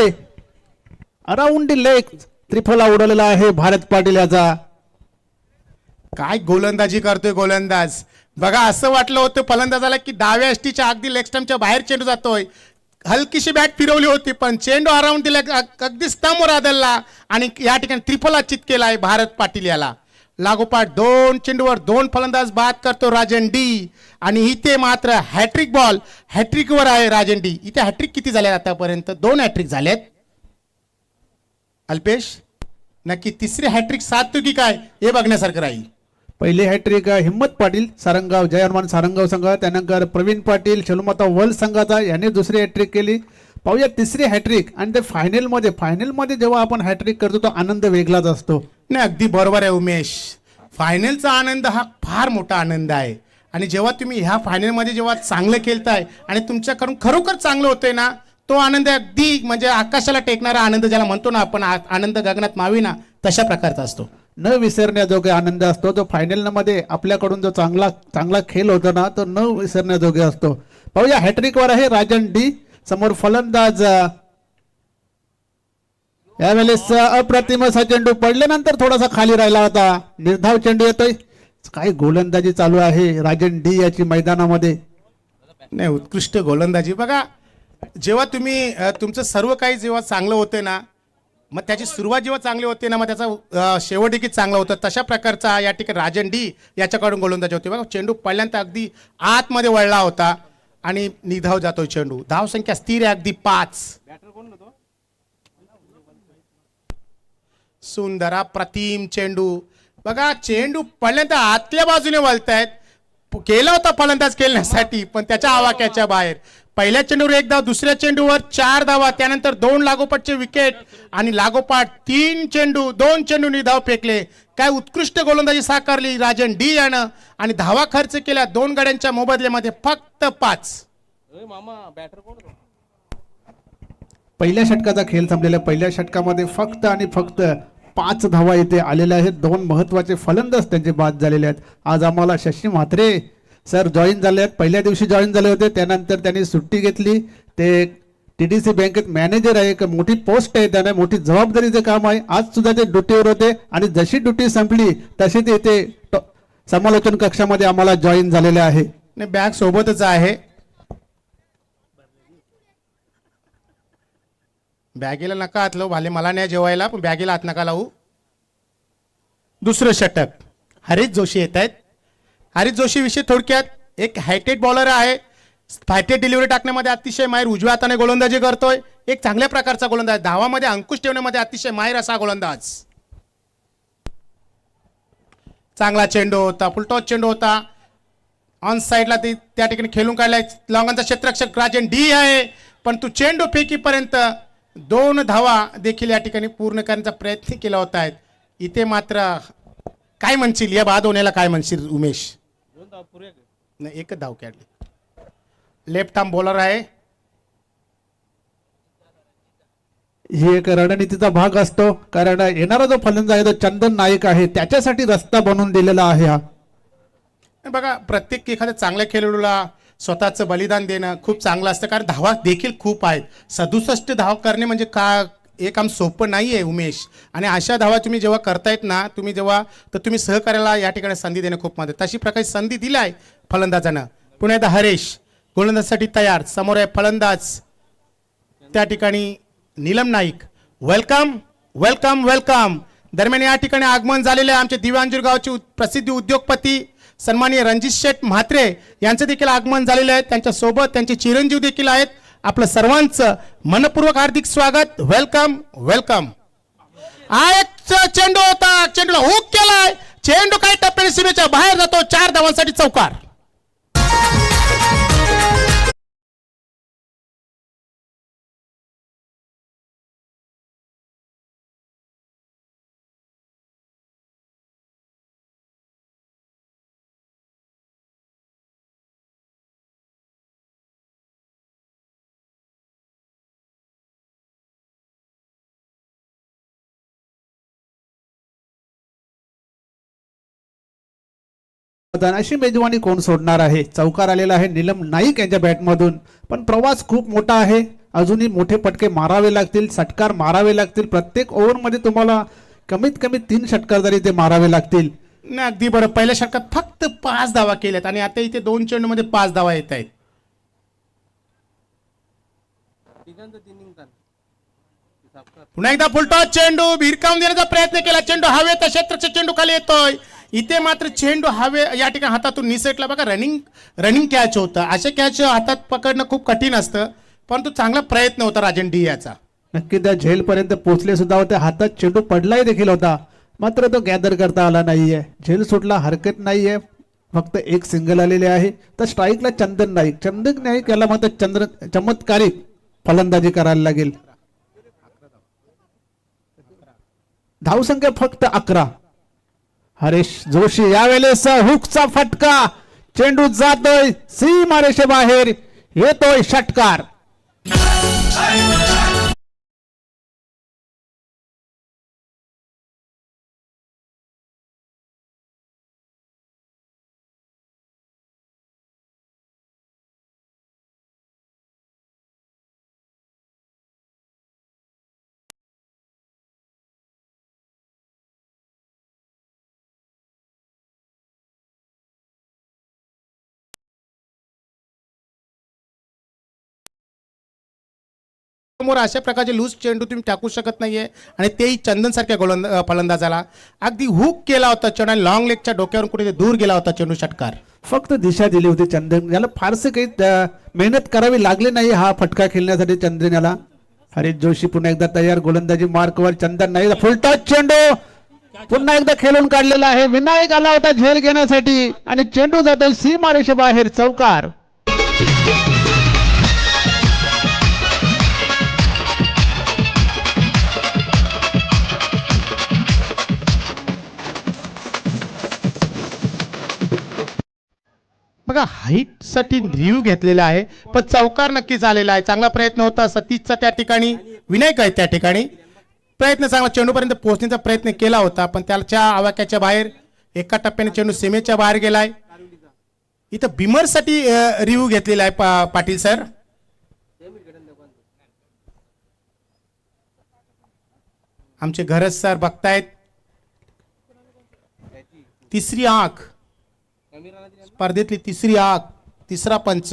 अराउंड लेग त्रिफला उडवलेला आहे भारत पाटील याचा. काय गोलंदाजी करतोय गोलंदाज. बघा असं वाटलं होतं फलंदाजाला की डाव्या एसटीच्या अगदी लेग स्टंपच्या बाहेर चेंडू जातोय. हलकीशी बॅट फिरवली होती पण चेंडू अराउंड दिला, अगदी स्तंभवर आदळला आणि या ठिकाणी त्रिफला चित केलाय भारत पाटील याला. लागोपाठ 2 चेंडूवर 2 फलंदाज बाद करतो राजन डी. आणि इथे मात्र हॅट्रिक बॉल हॅट्रिकवर आहे राजन डी. इथे हॅट्रिक किती झाल्यात आतापर्यंत? 2 हॅट्रिक झालेत. अल्पेश नक्की तिसरी हॅट्रिक साधतो की काय हे बघण्यासारखं राहील. पहिली हॅट्रिक हिम्मत पाटील सारंगाव, जय हनुमान सारंगाव संघ. त्यानंतर प्रवीण पाटील शलुमाता वर्ल्ड संघाचा, याने दुसरी हॅट्रिक केली. पाहूया तिसरी हॅट्रिक. आणि ते फायनलमध्ये जेव्हा आपण हॅट्रिक करतो तो आनंद वेगळाच असतो. नाही अगदी बरोबर आहे उमेश. फायनलचा आनंद हा फार मोठा आनंद आहे. आणि जेव्हा तुम्ही ह्या फायनलमध्ये जेव्हा चांगलं खेळताय आणि तुमच्याकडून खरोखर चांगलं होतंय ना, तो आनंद अगदी म्हणजे आकाशाला टेकणारा आनंद ज्याला म्हणतो ना आपण, आनंद गगनात मावेना, तशा प्रकारचा असतो. न विसरण्याजोगे आनंद असतो तो. फायनल मध्ये आपल्याकडून जो चांगला खेळ होतो ना तो न विसरण्याजोगे असतो. पाहूया हॅट्रिक वर आहे राजन डी. समोर फलंदाज यावेळेस अप्रतिम असा चेंडू पडल्यानंतर थोडासा खाली राहिला होता. निर्धाव चेंडू येतोय. काय गोलंदाजी चालू आहे राजन डी याची मैदानामध्ये. नाही उत्कृष्ट गोलंदाजी. बघा जेव्हा तुम्ही तुमचं सर्व काही जेव्हा चांगलं होते ना, मग त्याची सुरुवात जेव्हा चांगली होते ना, मग त्याचा शेवट देखील चांगला होतं. तशा प्रकारचा या ठिकाणी राजन डी याच्याकडून गोलंदाजी होते. बघा चेंडू पडल्यानंतर अगदी आतमध्ये वळला होता आणि निधाव जातोय चेंडू. धाव संख्या स्थिर आहे अगदी 5. सुंदर प्रतिम चेंडू. बघा चेंडू पडल्यानंतर आतल्या बाजूने वळतायत. केला होता फलंदाज खेळण्यासाठी पण त्याच्या आवाक्याच्या बाहेर. पहिल्या चेंडूवर 1 धाव, दुसऱ्या चेंडूवर 4 धावा, त्यानंतर 2 लागोपाठचे विकेट आणि लागोपाठ 3 चेंडू 2 चेंडूंनी धाव फेकले. काय उत्कृष्ट गोलंदाजी साकारली राजन डी यानं. आणि धावा खर्च केल्या 2 गड्यांच्या मोबदल्यामध्ये फक्त 5. पहिल्या षटकाचा खेळ संपलेला. पहिल्या षटकामध्ये फक्त आणि फक्त 5 धावा इथे आलेल्या आहेत. 2 महत्वाचे फलंदाज त्यांचे बाद झालेले आहेत. आज आम्हाला शशी म्हात्रे सर जॉईन झाले आहेत. पहिल्या दिवशी जॉईन झाले होते, त्यानंतर त्यांनी सुट्टी घेतली. ते TDC बँकेत मॅनेजर आहे, एक मोठी पोस्ट आहे, त्यांना मोठी जबाबदारीचे काम आहे. आज सुद्धा ते ड्युटीवर होते आणि जशी ड्युटी संपली तशी ते इथे समालोचन कक्षामध्ये आम्हाला जॉईन झालेले आहे. बॅग सोबतच आहे. बॅगेला नका हात लावू भाले, मला नाही जेवायला, पण बॅगेला हात नका लावू. दुसरं षटक हरीश जोशी येत आहेत. हरीश जोशी विषयी थोडक्यात एक हायटेड बॉलर आहे. फायटेड डिलिव्हरी टाकण्यामध्ये अतिशय माहीर, उजव्या हाताने गोलंदाजी करतोय. एक चांगल्या प्रकारचा गोलंदाज, धावामध्ये अंकुश ठेवण्यामध्ये अतिशय माहीर असा गोलंदाज. चांगला चेंडू होता, फुलटॉस चेंडू होता. ऑन साईडला त्या ठिकाणी खेळून काढलाय. लॉंगांचा क्षेत्ररक्षक राजन डी आहे, पण तू चेंडू फेकीपर्यंत 2 धावा देखील या ठिकाणी पूर्ण करण्याचा प्रयत्न केला होता. इथे मात्र काय म्हणशील या बाद होण्याला, काय म्हणशील उमेश? नाही, एकच धाव काढली. लेफ्ट आर्म बॉलर आहे. ही एक रणनीतीचा भाग असतो, कारण येणारा जो फलंदाज आहे तो चंदन नाईक आहे, त्याच्यासाठी रस्ता बनवून दिलेला आहे हा. बघा, प्रत्येक एखाद्या चांगल्या खेळाडूला स्वतःचं बलिदान देणं खूप चांगलं असतं, कारण धावा देखील खूप आहेत. 67 धाव करणे म्हणजे का हे काम सोपं नाही आहे उमेश. आणि अशा धावा तुम्ही जेव्हा करतायत ना, तुम्ही सहकार्याला या ठिकाणी संधी देणं खूप महत्त्वाचं. तशी प्रकारे संधी दिली आहे फलंदाजानं. पुन्हा एकदा हरेश गोलंदाजसाठी तयार. समोर आहे फलंदाज त्या ठिकाणी Neelam Naik. Welcome welcome welcome. दरम्यान या ठिकाणी आगमन झालेले आमचे दिव्यांजूर गावचे प्रसिद्ध उद्योगपती सन्माननीय रणजित शेठ म्हात्रे यांचं देखील आगमन झालेलं आहे. त्यांच्या सोबत त्यांचे चिरंजीव देखील आहेत. आपलं सर्वांचं मनपूर्वक हार्दिक स्वागत. Welcome welcome. हा एक चेंडू होता, चेंडूला हुक केलाय. चेंडू काही टप्प्याने सीमेच्या बाहेर जातो. 4 धावांसाठी चौकार. अशी मेजवानी कोण सोडणार आहे? चौकार आलेला आहे नीलम नाईक यांच्या बॅटमधून, पण प्रवास खूप मोठा आहे. अजूनही मोठे फटके मारावे लागतील, षटकार मारावे लागतील. प्रत्येक ओव्हरमध्ये तुम्हाला कमीत कमी 3 षटकार तरी ते मारावे लागतील. नाही, अगदी बरं. पहिल्या षटकात फक्त 5 धावा केल्यात आणि आता इथे 2 चेंडूमध्ये 5 धावा येत आहेत. पुन्हा एकदा फुलटॉस चेंडू भिरकावून देण्याचा प्रयत्न केला. चेंडू हवेत, क्षेत्रचे चेंडू खाली येतोय. इथे मात्र चेंडू हवे या ठिकाणी हातातून निसटला. बघा, रनिंग कॅच होतं. असे कॅच हातात पकडणं खूप कठीण असतं, परंतु चांगला प्रयत्न होता राजन डी याचा. नक्की त्या झेलपर्यंत पोहोचले सुद्धा होते. हातात चेंडू पडलाही देखील होता, मात्र तो गॅदर करता आला नाहीये. झेल सुटला, हरकत नाहीये. फक्त एक सिंगल आलेले आहे. तर स्ट्राईकला चंदन नाईक याला मात्र चमत्कारिक फलंदाजी करायला लागेल. धावसंख्या फक्त 11. हरीश जोशी यावेळेस हुकचा फटका. चेंडू जातोय सीमारेषे बाहेर, येतोय षटकार. समोर अशा प्रकारचे लूज चेंडू तुम्ही टाकू शकत नाहीये, आणि तेही चंदन सारख्या फलंदाजाला अगदी हुक केला होता. चेंडू लॉंग लेगच्या डोक्यावरून कुठे दूर गेला होता चेंडू. षटकार. फक्त दिशा दिली होती चंद्रन याला. फारसे काही मेहनत करावी लागली नाही हा फटका खेळण्यासाठी चंद्रन याला. हरीश जोशी पुन्हा एकदा तयार. गोलंदाजी मार्कवर चंदन नाही. फुलटॉस चेंडू पुन्हा एकदा खेळून काढलेला आहे. विनायक आला होता झेल घेण्यासाठी आणि चेंडू जातो सीमारेषे बाहेर. चौकार. बघा, हाईट साठी रिव्ह्यू घेतलेला आहे, पण चौकार नक्कीच आलेला आहे. चांगला प्रयत्न होता सतीशचा त्या ठिकाणी. विनायक आहे त्या ठिकाणी. प्रयत्न चांगला, चेंडूपर्यंत पोहोचण्याचा प्रयत्न केला होता, पण त्याच्या आवाक्याच्या बाहेर एका टप्प्याने चेंडू सीमेच्या बाहेर गेलाय. इथं बिमर साठी रिव्ह्यू घेतलेला आहे पाटील सर. आमचे घरज सर बघतायत. तिसरी आंख स्पर्धेतली तिसरी आग, तिसरा पंच.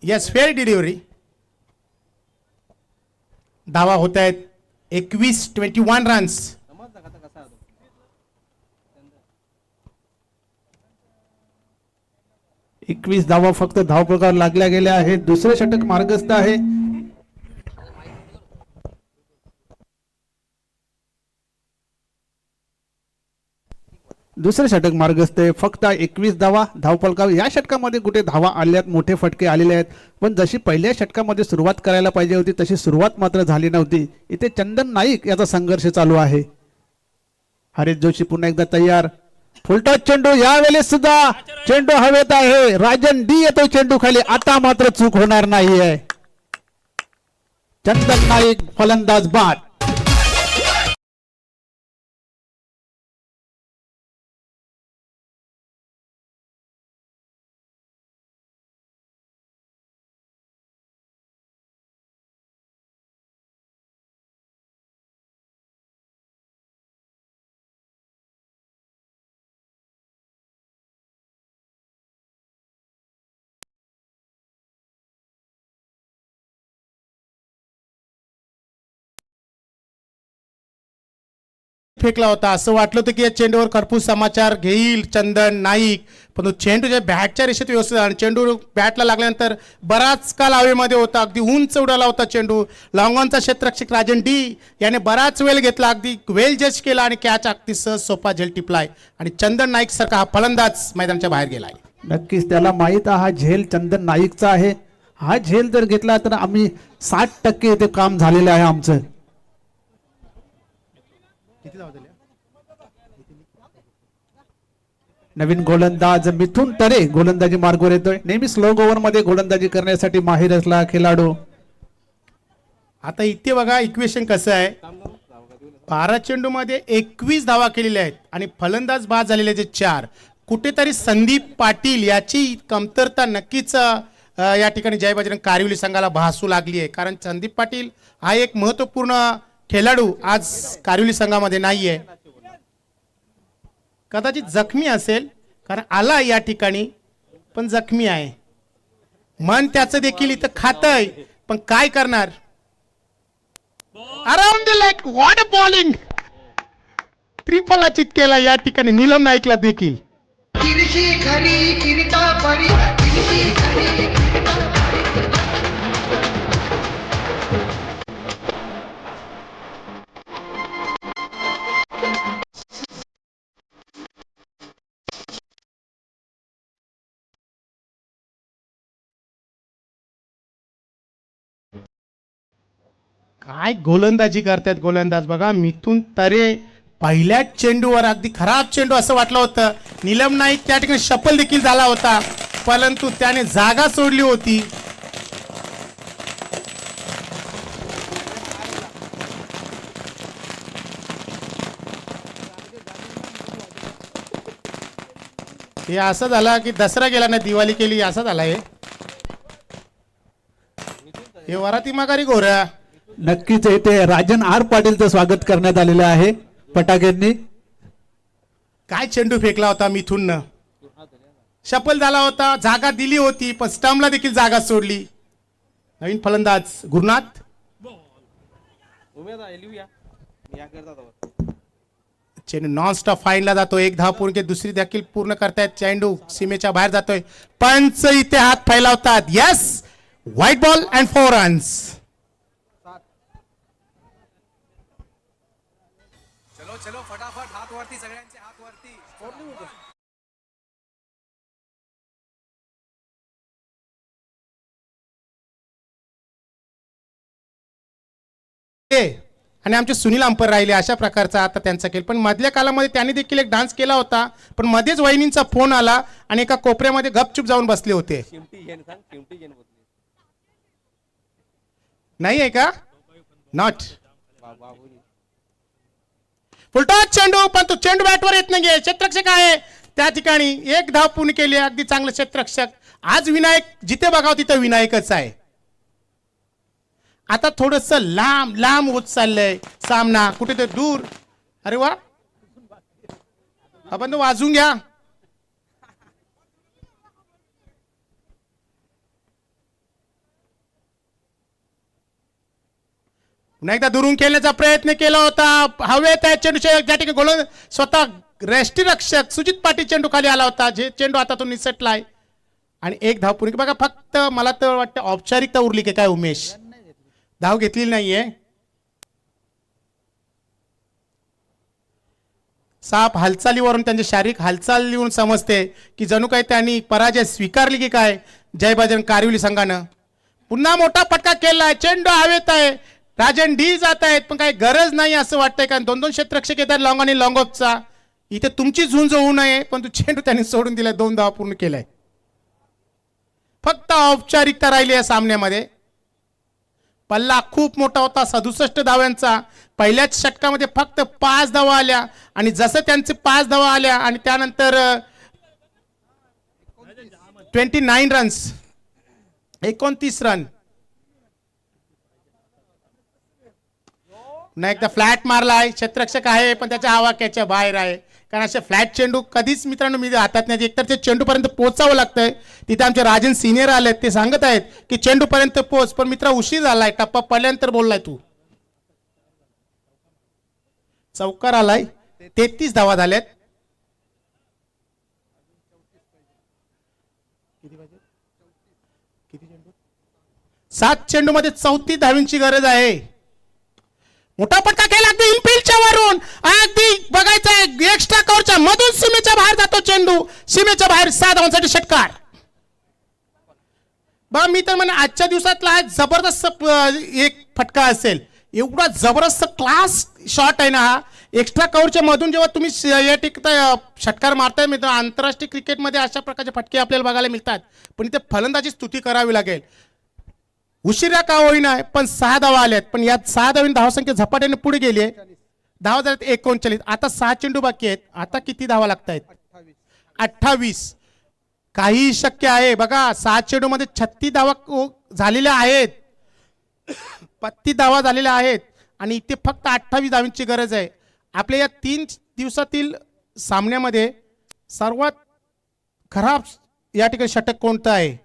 Yes, fair delivery. धावा होत आहेत. 21 रन्स. 21 धावा फक्त धावपळावर लागल्या गेल्या आहेत. दुसरे षटक मार्गस्थ आहे. दुसरे षटक मार्गस्थ आहे. फक्त 21 धावा धावपळकावर. या षटकामध्ये कुठे धावा आल्यात, मोठे फटके आलेले आहेत, पण जशी पहिल्या षटकामध्ये सुरुवात करायला पाहिजे होती तशी सुरुवात मात्र झाली नव्हती. इथे चंदन नाईक याचा संघर्ष चालू आहे. हरीश जोशी पुन्हा एकदा तयार. फुलटॉस चेंडू, यावेळेस सुद्धा चेंडू हवेत आहे. राजन डी येतो चेंडू खाली. आता मात्र चूक होणार नाहीये. चंदन नाईक फलंदाज बाद. फेकला होता. असं वाटलं होतं की या चेंडूवर खरपूस समाचार घेईल चंदन नाईक, पण तो चेंडूच्या बॅटच्या रेषेत व्यवस्थित आणि चेंडू बॅटला लागल्यानंतर बराच काल हवेमध्ये होता. अगदी उंच उडाला होता चेंडू. लॉंगॉनचा क्षेत्ररक्षक राजन डी याने बराच वेळ घेतला, अगदी वेल जज केला आणि कॅच अगदी सहज सोपा झेल टिपलाय आणि चंदन नाईक सारखा हा फलंदाज मैदानाच्या बाहेर गेलाय. नक्कीच त्याला माहित हा झेल चंदन नाईकचा आहे. हा झेल जर घेतला तर आम्ही 60% इथे काम झालेलं आहे आमचं. नवीन गोलंदाज मिथुन तरे गोलंदाजी मार्गावर येतोय. नेहमी स्लो ओव्हर मध्ये गोलंदाजी करण्यासाठी माहिर असला खेळाडू. आता इथे बघा इक्वेशन कसं आहे. 12 चेंडूमध्ये 21 धावा केलेल्या आहेत आणि फलंदाज बाद झालेले जे 4. कुठेतरी संदीप पाटील याची कमतरता नक्कीच या ठिकाणी जय बजरंग कारिवली संघाला भासू लागली आहे, कारण संदीप पाटील हा एक महत्वपूर्ण खेळाडू आज कारिवली संघामध्ये नाहीये. कदाचित जखमी असेल, कारण आला या ठिकाणी पण जखमी आहे. मन त्याचं देखील इथं खातंय, पण काय करणार. Around the leg, what a bowling. Triphala चित केला या ठिकाणी नीलम नाईकला देखील. काय गोलंदाजी करतात गोलंदाज बघा. मिथून तरे पहिल्याच चेंडूवर अगदी खराब चेंडू असं वाटलं होतं. नीलम नाईक त्या ठिकाणी शफल देखील झाला होता, परंतु त्याने जागा सोडली होती. हे असं झालं की दसरा गेला ना दिवाळी केली, असं झाला हे वराती माघारी गोऱ्या. नक्कीच येथे राजन आर पाटीलचं स्वागत करण्यात आलेलं आहे फटाक्यांनी. काय चेंडू फेकला होता मिथुननं. शफल झाला होता, जागा दिली होती, पण स्टंपला देखील जागा सोडली. नवीन फलंदाज गुरुनाथ. चेंडू नॉन स्टॉप फाईनला जातो. एक धाव पूर्ण केली, दुसरी देखील पूर्ण करतायत. चेंडू सीमेच्या बाहेर जातोय. पंच इथे हात फैलावतात. Yes, white ball and 4 runs. चलो चलो फटाफट हात वरती, सगळ्यांचे हात वरती. आणि आमचे सुनील अंपर राहिले अशा प्रकारचा आता त्यांचा खेळ. पण मधल्या कालामध्ये त्यांनी देखील एक डान्स केला होता, पण मध्येच वहिनींचा फोन आला आणि एका कोपऱ्यामध्ये गपचूप जाऊन बसले होते. नाही आहे का. नॉट फुलटॉस चेंडू, पण तो चेंडू बॅटवर येत नाहीये. क्षेत्ररक्षक आहे त्या ठिकाणी. एक धाव पूर्ण केली. अगदी चांगलं क्षेत्ररक्षक. आज विनायक जिथे बघावं तिथे विनायकच आहे. आता थोडस लांब लांब होत चाललंय सामना, कुठेतरी दूर. अरे वा, आपण तो वाजून घ्या. पुन्हा एकदा दुरून खेळण्याचा प्रयत्न केला होता. हवेत आहे चेंडू ज्या ठिकाणी गोलंदाज स्वतः रक्षक सुजित पाटील चेंडू खाली आला होता. जे चेंडू आता तो निसटलाय आणि एक धाव पूर्ण. बघा फक्त मला तर वाटतं औपचारिकता उरली की काय उमेश, धाव घेतलेली नाहीये. साप हालचालीवरून त्यांच्या शारीरिक हालचालीवरून समजते की जणू काही त्यांनी पराजय स्वीकारली की काय जय बजरंग कारिवली संघानं. पुन्हा मोठा फटका केलाय, चेंडू हवेत आहे, राजन डी जात आहेत पण काही गरज नाही असं वाटतंय कारण 2-2 क्षेत्ररक्षक येतात लॉंग आणि लॉंग ऑफचा. इथे तुमची झुंज होऊ नये पण तू चेंडू त्यांनी सोडून दिलाय, 2 धावा पूर्ण केलाय. फक्त औपचारिकता राहिली या सामन्यामध्ये. पल्ला खूप मोठा होता 67 धाव्यांचा. पहिल्याच षटकामध्ये फक्त 5 धावा आल्या आणि जसं त्यांचे 5 धावा आल्या आणि त्यानंतर 29 रन्स 29 रन. पुन्हा एकदा फ्लॅट मारला आहे, क्षेत्ररक्षक आहे पण त्याच्या आवाक्याच्या बाहेर आहे कारण असे फ्लॅट चेंडू कधीच मित्रांनो मी हातात नाही. एकतर ते चेंडू पर्यंत पोहोचावं लागतंय. तिथे आमचे राजन सिनियर आलेत, ते सांगत आहेत की चेंडू पर्यंत पोहोच, पण मित्रा उशीर झालाय, टप्पा पडल्यानंतर बोललाय तू. चौकार आलाय, 33 धावा झाल्यात. सात चेंडू मध्ये 34 धावींची गरज आहे. मोठा फटका केला अगदी इनफिल्डच्या वरून, अगदी बघायचं एक्स्ट्रा कव्हरच्या मधून सीमेच्या बाहेर जातो चेंडू, सीमेच्या बाहेर 6 धावांसाठी षटकार. बघा मी तर म्हणे आजच्या दिवसातला हा जबरदस्त एक फटका असेल. एवढा जबरदस्त क्लास शॉट आहे ना हा. एक्स्ट्रा कव्हरच्या मधून जेव्हा तुम्ही या ठिकाणी षटकार मारताय मित्र, आंतरराष्ट्रीय क्रिकेटमध्ये अशा प्रकारचे फटके आपल्याला बघायला मिळतात पण इथे फलंदाजी स्तुती करावी लागेल. उशिरा का होईना पण 6 धावा आल्यात, पण यात 6 धावांनी धावसंख्या झपाट्याने पुढे गेली आहे. धावा झाल्यात 39. आता 6 चेंडू बाकी आहेत. आता किती धावा लागतायत? 28. काही शक्य आहे. बघा 6 चेंडू मध्ये 36 धावा झालेल्या आहेत, 35 धावा झालेल्या आहेत आणि इथे फक्त 28 धावांची गरज आहे. आपल्या या 3 दिवसातील सामन्यामध्ये सर्वात खराब या ठिकाणी षटक कोणतं आहे?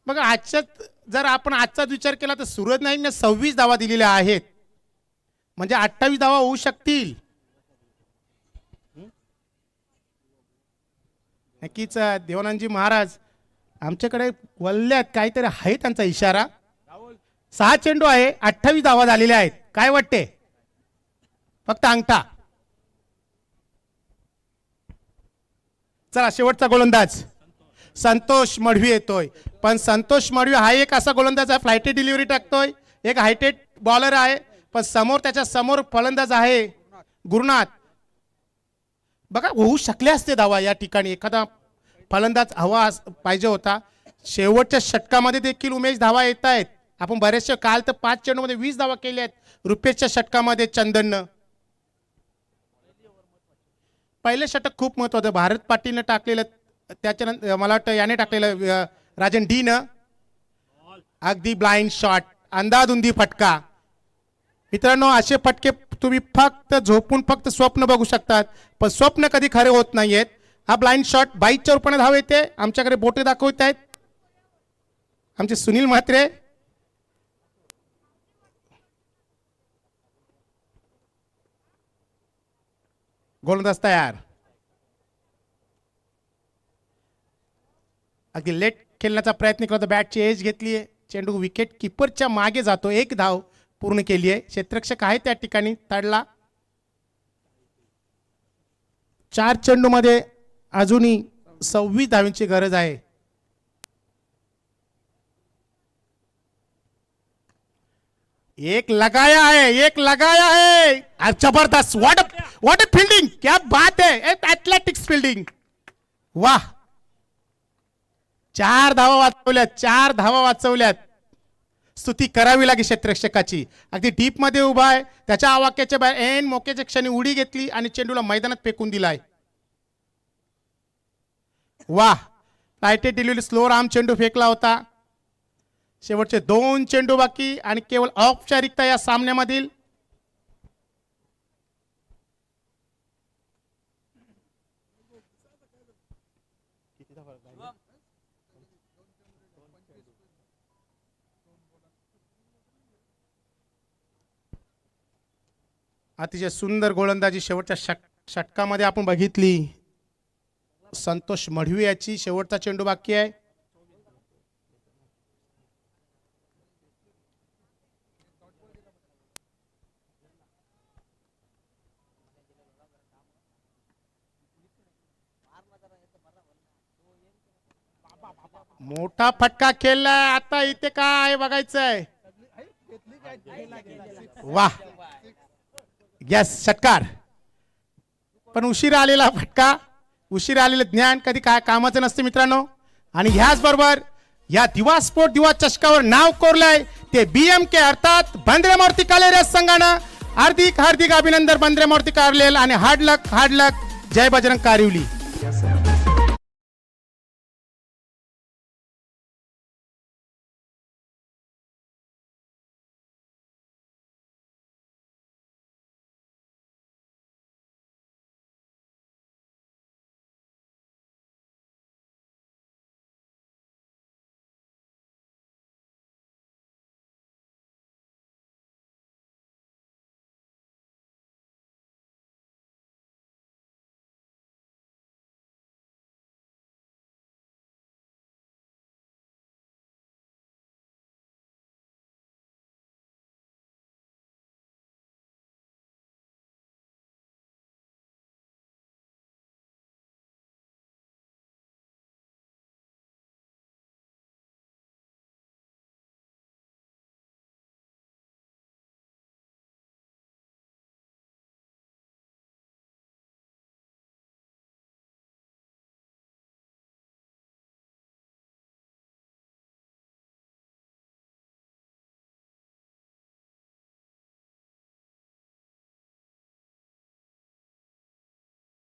बघा आजच्यात जर आपण आजचाच विचार केला तर सूरज नाईकने 26 धावा दिलेल्या आहेत, म्हणजे 28 धावा होऊ शकतील. नक्कीच देवानंदजी महाराज आमच्याकडे वल्ल्यात काहीतरी आहे त्यांचा इशारा. 6 चेंडू आहे, 28 धावा झालेल्या आहेत. काय वाटते? फक्त अंगठा. चला शेवटचा गोलंदाज संतोष मढवी येतोय, पण संतोष मढवी हा एक असा गोलंदाज आहे फ्लायटेड डिलिव्हरी टाकतोय, एक हायटेड बॉलर आहे पण समोर त्याच्या समोर फलंदाज आहे गुरुनाथ. बघा होऊ शकले असते धावा या ठिकाणी, एखादा फलंदाज हवा पाहिजे होता. शेवटच्या षटकामध्ये देखील उमेश धावा येत आहेत. आपण बरेचसे काल तर 5 चेंडूमध्ये 20 धावा केल्या आहेत. रुपेशच्या षटकामध्ये चंदननं पहिले षटक खूप महत्वाचं भारत पाटीलनं टाकलेलं, त्याच्यानंतर मला वाटतं याने टाकलेलं राजन डी न अगदी ब्लाइंड शॉट, अंधाधुंदी फटका. मित्रांनो असे फटके तुम्ही फक्त झोपून फक्त स्वप्न बघू शकतात पण स्वप्न कधी खरे होत नाहीयेत. हा ब्लाइंड शॉट 22च्या रूपाने धाव येते. आमच्याकडे बोटे दाखवत आहेत आमचे सुनील म्हात्रे. गोलंदाज तयार. अगदी लेट खेळण्याचा प्रयत्न केला तर बॅटची एज घेतली आहे. चेंडू विकेट किपरच्या मागे जातो. 1 धाव पूर्ण केली आहे. क्षेत्ररक्षक आहे त्या ठिकाणी तडला. 4 चेंडू मध्ये अजूनही 26 धावांची गरज आहे. एक लगाया है जबरदस्त. व्हाट अ फील्डिंग, क्या बात है, एथलेटिक्स फील्डिंग. वाह, 4 धावा वाचवल्यात. स्तुती करावी लागेल क्षेत्ररक्षकाची. अगदी डीप मध्ये उभा आहे, त्याच्या आवाक्याच्या बाहेर एन मोक्याच्या क्षणी उडी घेतली आणि चेंडूला मैदानात फेकून दिलाय. वाह, लाईटेड डिलिव्हरी स्लो राम चेंडू फेकला होता. शेवटचे 2 चेंडू बाकी आणि केवळ औपचारिकता या सामन्यामधील. अतिशय सुंदर गोलंदाजी शेवटच्या षटकामध्ये आपण बघितली. संतोष मढवी याची शेवटचा चेंडू बाकी आहे. मोठा फटका खेळलाय. आता इथे काय बघायचंय. वाह, यस, षटकार. पण उशिरा आलेला फटका, उशिरा आलेलं ज्ञान कधी काय कामाचं नसते मित्रांनो. आणि ह्याच बरोबर या दिवा स्पोर्ट दिवा चषकावर नाव कोरलंय ते BMK अर्थात बंद्रेमूर्ती कालेर संघानं. हार्दिक हार्दिक अभिनंदन बंद्रेमूर्ती कालेर आणि हार्ड लक. जय बजरंग कारिवली.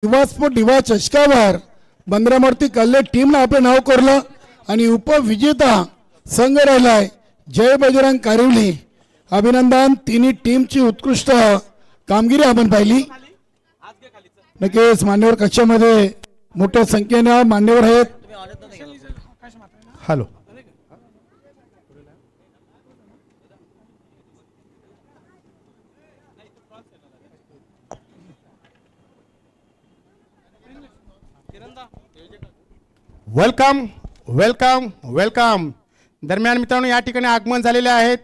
दिवा स्पोर्ट दिवा चषकावर बंद्रामूर्ती कल्ले टीमनं आपलं नाव कोरलं आणि उपविजेता संघ राहिलाय जय बजरंग कारिवली. अभिनंदन. तिन्ही टीमची उत्कृष्ट कामगिरी आपण पाहिली. नक्कीच मान्यवर कक्षामध्ये मोठ्या संख्येने मान्यवर आहेत. Hello, welcome welcome welcome. दरम्यान मित्रांनो या ठिकाणी आगमन झालेले आहेत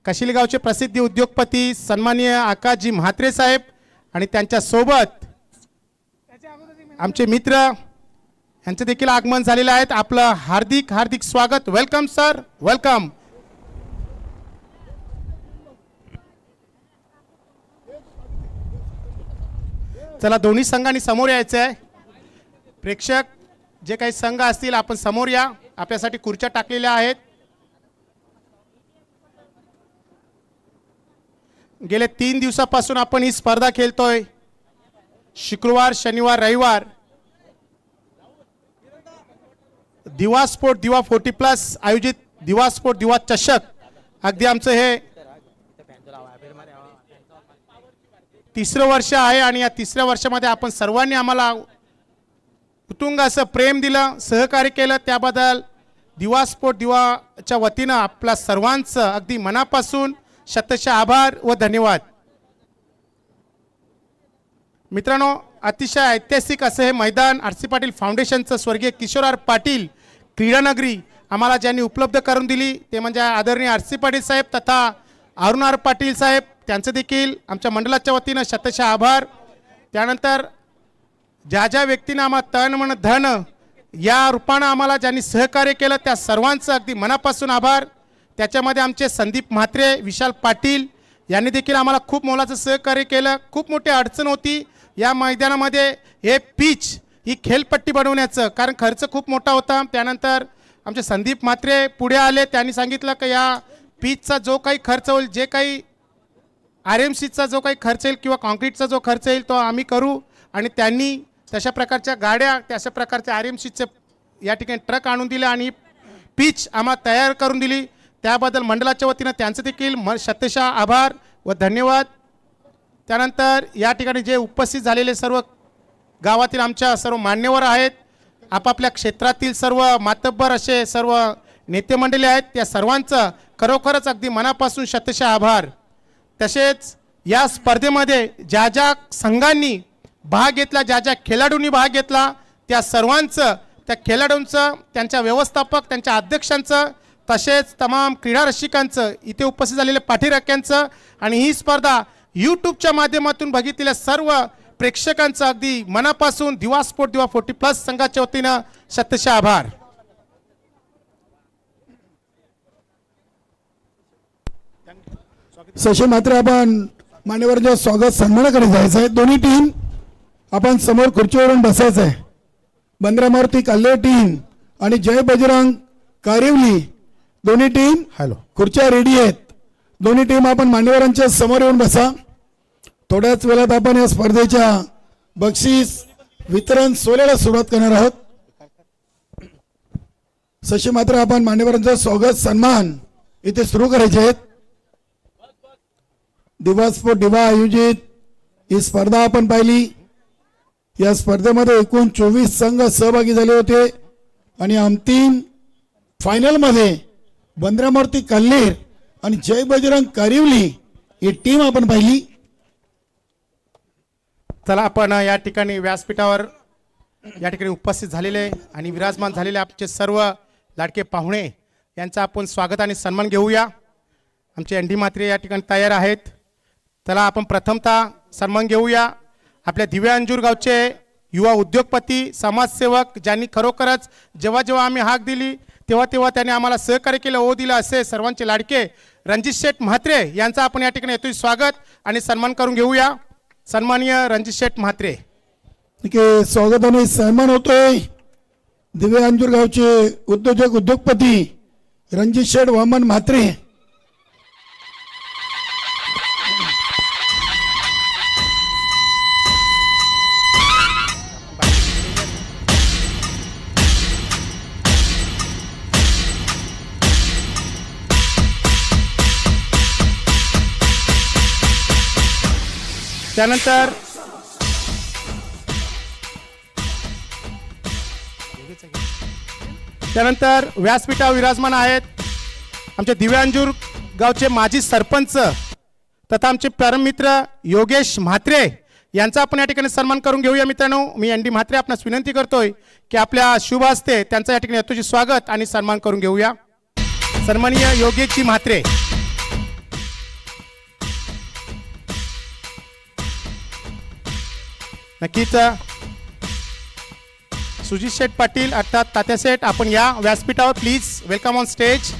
कशिलगावचे प्रसिद्ध उद्योगपती सन्माननीय आकाशजी म्हात्रे साहेब आणि त्यांच्या सोबत आमचे मित्र यांचे देखील आगमन झालेले आहेत. आपलं हार्दिक हार्दिक स्वागत. Welcome sir, welcome. चला दोन्ही संघांनी समोर यायचं आहे. प्रेक्षक जे काही संघ असतील आपण समोर या. आपल्यासाठी खुर्च्या टाकलेल्या आहेत. गेले 3 दिवसापासून आपण ही स्पर्धा खेळतोय. शुक्रवार, शनिवार, रविवार दिवा स्पोर्ट दिवा 40+ आयोजित दिवा स्पोर्ट दिवा चषक. अगदी आमचं हे 3रं वर्ष आहे आणि या 3ऱ्या वर्षामध्ये आपण सर्वांनी आम्हाला उत्तुंग असं प्रेम दिलं, सहकार्य केलं. त्याबद्दल दिवा स्पोर्ट दिवाच्या वतीनं आपल्या सर्वांचं अगदी मनापासून शतशः आभार व धन्यवाद. मित्रांनो अतिशय ऐतिहासिक असं हे मैदान RC पाटील फाउंडेशनचं स्वर्गीय किशोर पाटील क्रीडानगरी आम्हाला ज्यांनी उपलब्ध करून दिली ते म्हणजे आदरणीय RC पाटील साहेब तथा अरुण पाटील साहेब. त्यांचं देखील आमच्या मंडळाच्या वतीनं शतशः आभार. त्यानंतर ज्या ज्या व्यक्तींना आम्हाला तन मन धन या रूपानं आम्हाला ज्यांनी सहकार्य केलं त्या सर्वांचं अगदी मनापासून आभार. त्याच्यामध्ये आमचे संदीप म्हात्रे, विशाल पाटील यांनी देखील आम्हाला खूप मोलाचं सहकार्य केलं. खूप मोठी अडचण होती या मैदानामध्ये हे पिच ही खेळपट्टी बनवण्याचं, कारण खर्च खूप मोठा होता. त्यानंतर आमचे संदीप म्हात्रे पुढे आले. त्यांनी सांगितलं की या पिचचा जो काही खर्च होईल, जे काही RMCचा जो काही खर्च येईल किंवा कॉन्क्रीटचा जो खर्च येईल तो आम्ही करू. आणि त्यांनी तशा प्रकारच्या गाड्या, तशा प्रकारच्या RMCचे या ठिकाणी ट्रक आणून दिले आणि पिच आम्हाला तयार करून दिली. त्याबद्दल मंडळाच्या वतीनं त्यांचं देखील शतशः आभार व धन्यवाद. त्यानंतर या ठिकाणी जे उपस्थित झालेले सर्व गावातील आमच्या सर्व मान्यवर आहेत, आपापल्या क्षेत्रातील सर्व मातब्बर असे सर्व नेते मंडळी आहेत, त्या सर्वांचं खरोखरच अगदी मनापासून शतशः आभार. तसेच या स्पर्धेमध्ये ज्या ज्या संघांनी भाग घेतला, ज्या ज्या खेळाडूंनी भाग घेतला, त्या सर्वांचं, त्या खेळाडूंचं, त्यांच्या व्यवस्थापक, त्यांच्या अध्यक्षांचं, तसेच तमाम क्रीडा रसिकांचं, इथे उपस्थित झालेल्या पाठीराख्यांचं आणि ही स्पर्धा यूट्यूबच्या माध्यमातून बघितलेल्या सर्व प्रेक्षकांचं अगदी मनापासून दिवा स्पोर्ट दिवा 40+ संघाच्या वतीनं शतशः आभार. सशी मात्र आपण मान्यवरांच्या स्वागत सन्मानाकडे जायचं आहे. दोन्ही टीम आपण समोर खुर्चीवरून बसायचं आहे. बंद्रामारुती कल्ले टीम आणि जय बजरंग कारिवली दोन्ही टीम खुर्च्या रेडी आहेत. दोन्ही टीम आपण मान्यवरांच्या समोर येऊन बसा. थोड्याच वेळात आपण या स्पर्धेच्या बक्षीस वितरण सोहळ्याला सुरुवात करणार आहोत. सशी मात्र आपण मान्यवरांचा स्वागत सन्मान इथे सुरू करायचे आहेत. दिवा स्पोर्ट दिवा आयोजित ही स्पर्धा आपण पाहिली. या स्पर्धेमध्ये एकूण 24 संघ सहभागी झाले होते आणि अंतिम फायनल मध्ये बंद्रामारुती कल्लेर आणि जय बजरंग कारिवली ही टीम आपण पाहिली. चला आपण या ठिकाणी व्यासपीठावर या ठिकाणी उपस्थित झालेले आणि विराजमान झालेले आमचे सर्व लाडके पाहुणे यांचा आपण स्वागत आणि सन्मान घेऊया. आमचे एनडी म्हात्रे या ठिकाणी तयार आहेत. चला आपण प्रथमतः सन्मान घेऊया आपल्या दिव्या अंजूर गावचे युवा उद्योगपती, समाजसेवक, ज्यांनी खरोखरच जेव्हा जेव्हा आम्ही हाक दिली तेव्हा तेव्हा त्यांनी आम्हाला सहकार्य केलं, ओ दिलं, असे सर्वांचे लाडके रणजित शेठ म्हात्रे यांचा आपण या ठिकाणी येतोय स्वागत आणि सन्मान करून घेऊया. सन्माननीय रणजित शेठ म्हात्रे. ठीक आहे, स्वागत आणि सन्मान होतोय. दिव्या अंजूर गावचे उद्योजक उद्योगपती रणजित शेठ वामन म्हात्रे. त्यानंतर व्यासपीठावर विराजमान आहेत आमचे दिव्या अंजूर गावचे माजी सरपंच तथा आमचे परममित्र योगेश म्हात्रे यांचा आपण या ठिकाणी सन्मान करून घेऊया. मित्रांनो, मी एनडी म्हात्रे आपणास विनंती करतोय की आपल्या शुभ हस्ते त्यांचा या ठिकाणी यथोचित स्वागत आणि सन्मान करून घेऊया. सन्माननीय योगेशजी म्हात्रे. नक्कीच सुजित शेठ पाटील अर्थात तात्या शेठ, आपण या व्यासपीठावर प्लीज वेलकम ऑन स्टेज.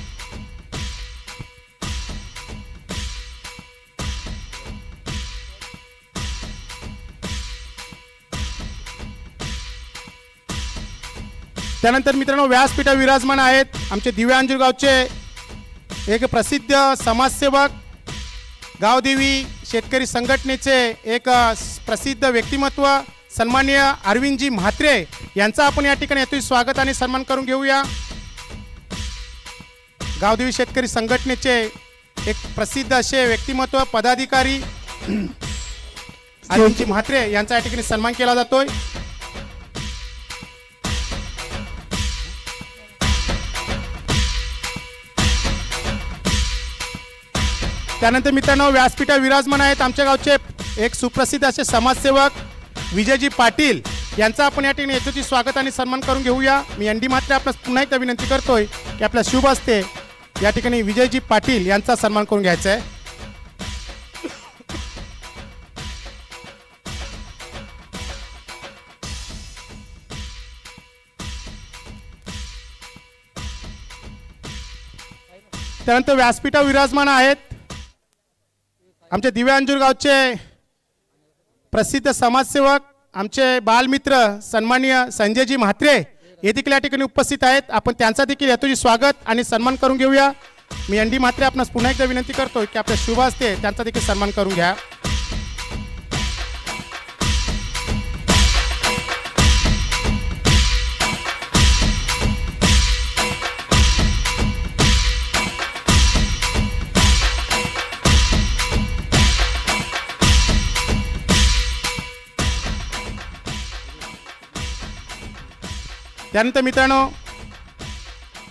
त्यानंतर मित्रांनो व्यासपीठावर विराजमान आहेत आमचे दिव्या अंजूर गावचे एक प्रसिद्ध समाजसेवक, गावदेवी शेतकरी संघटनेचे एक प्रसिद्ध व्यक्तिमत्व सन्माननीय अरविंदजी म्हात्रे यांचा आपण या ठिकाणी येतोय स्वागत आणि सन्मान करून घेऊया. गावदेवी शेतकरी संघटनेचे एक प्रसिद्ध असे व्यक्तिमत्व, पदाधिकारी अरविंदजी म्हात्रे यांचा या ठिकाणी सन्मान केला जातोय. त्यानंतर मित्रांनो व्यासपीठावर विराजमान आहेत आमच्या गावचे एक सुप्रसिद्ध असे समाजसेवक विजयजी पाटील यांचा आपण या ठिकाणी यथोचित स्वागत आणि सन्मान करून घेऊया. मी एनडी म्हात्रे आपल्यास पुन्हा एकदा विनंती करतोय की आपल्या शुभ हस्ते या ठिकाणी विजयजी पाटील यांचा सन्मान करून घ्यायचा आहे. त्यानंतर व्यासपीठावर विराजमान आहेत आमचे दिव्या अंजूर गावचे प्रसिद्ध समाजसेवक, आमचे बालमित्र सन्माननीय संजयजी म्हात्रे हे देखील या ठिकाणी उपस्थित आहेत. आपण त्यांचा देखील यथोचित स्वागत आणि सन्मान करून घेऊया. मी एनडी म्हात्रे आपणास पुन्हा एकदा विनंती करतोय की आपल्या शुभ हस्ते त्यांचा देखील सन्मान करून घ्या. त्यानंतर मित्रांनो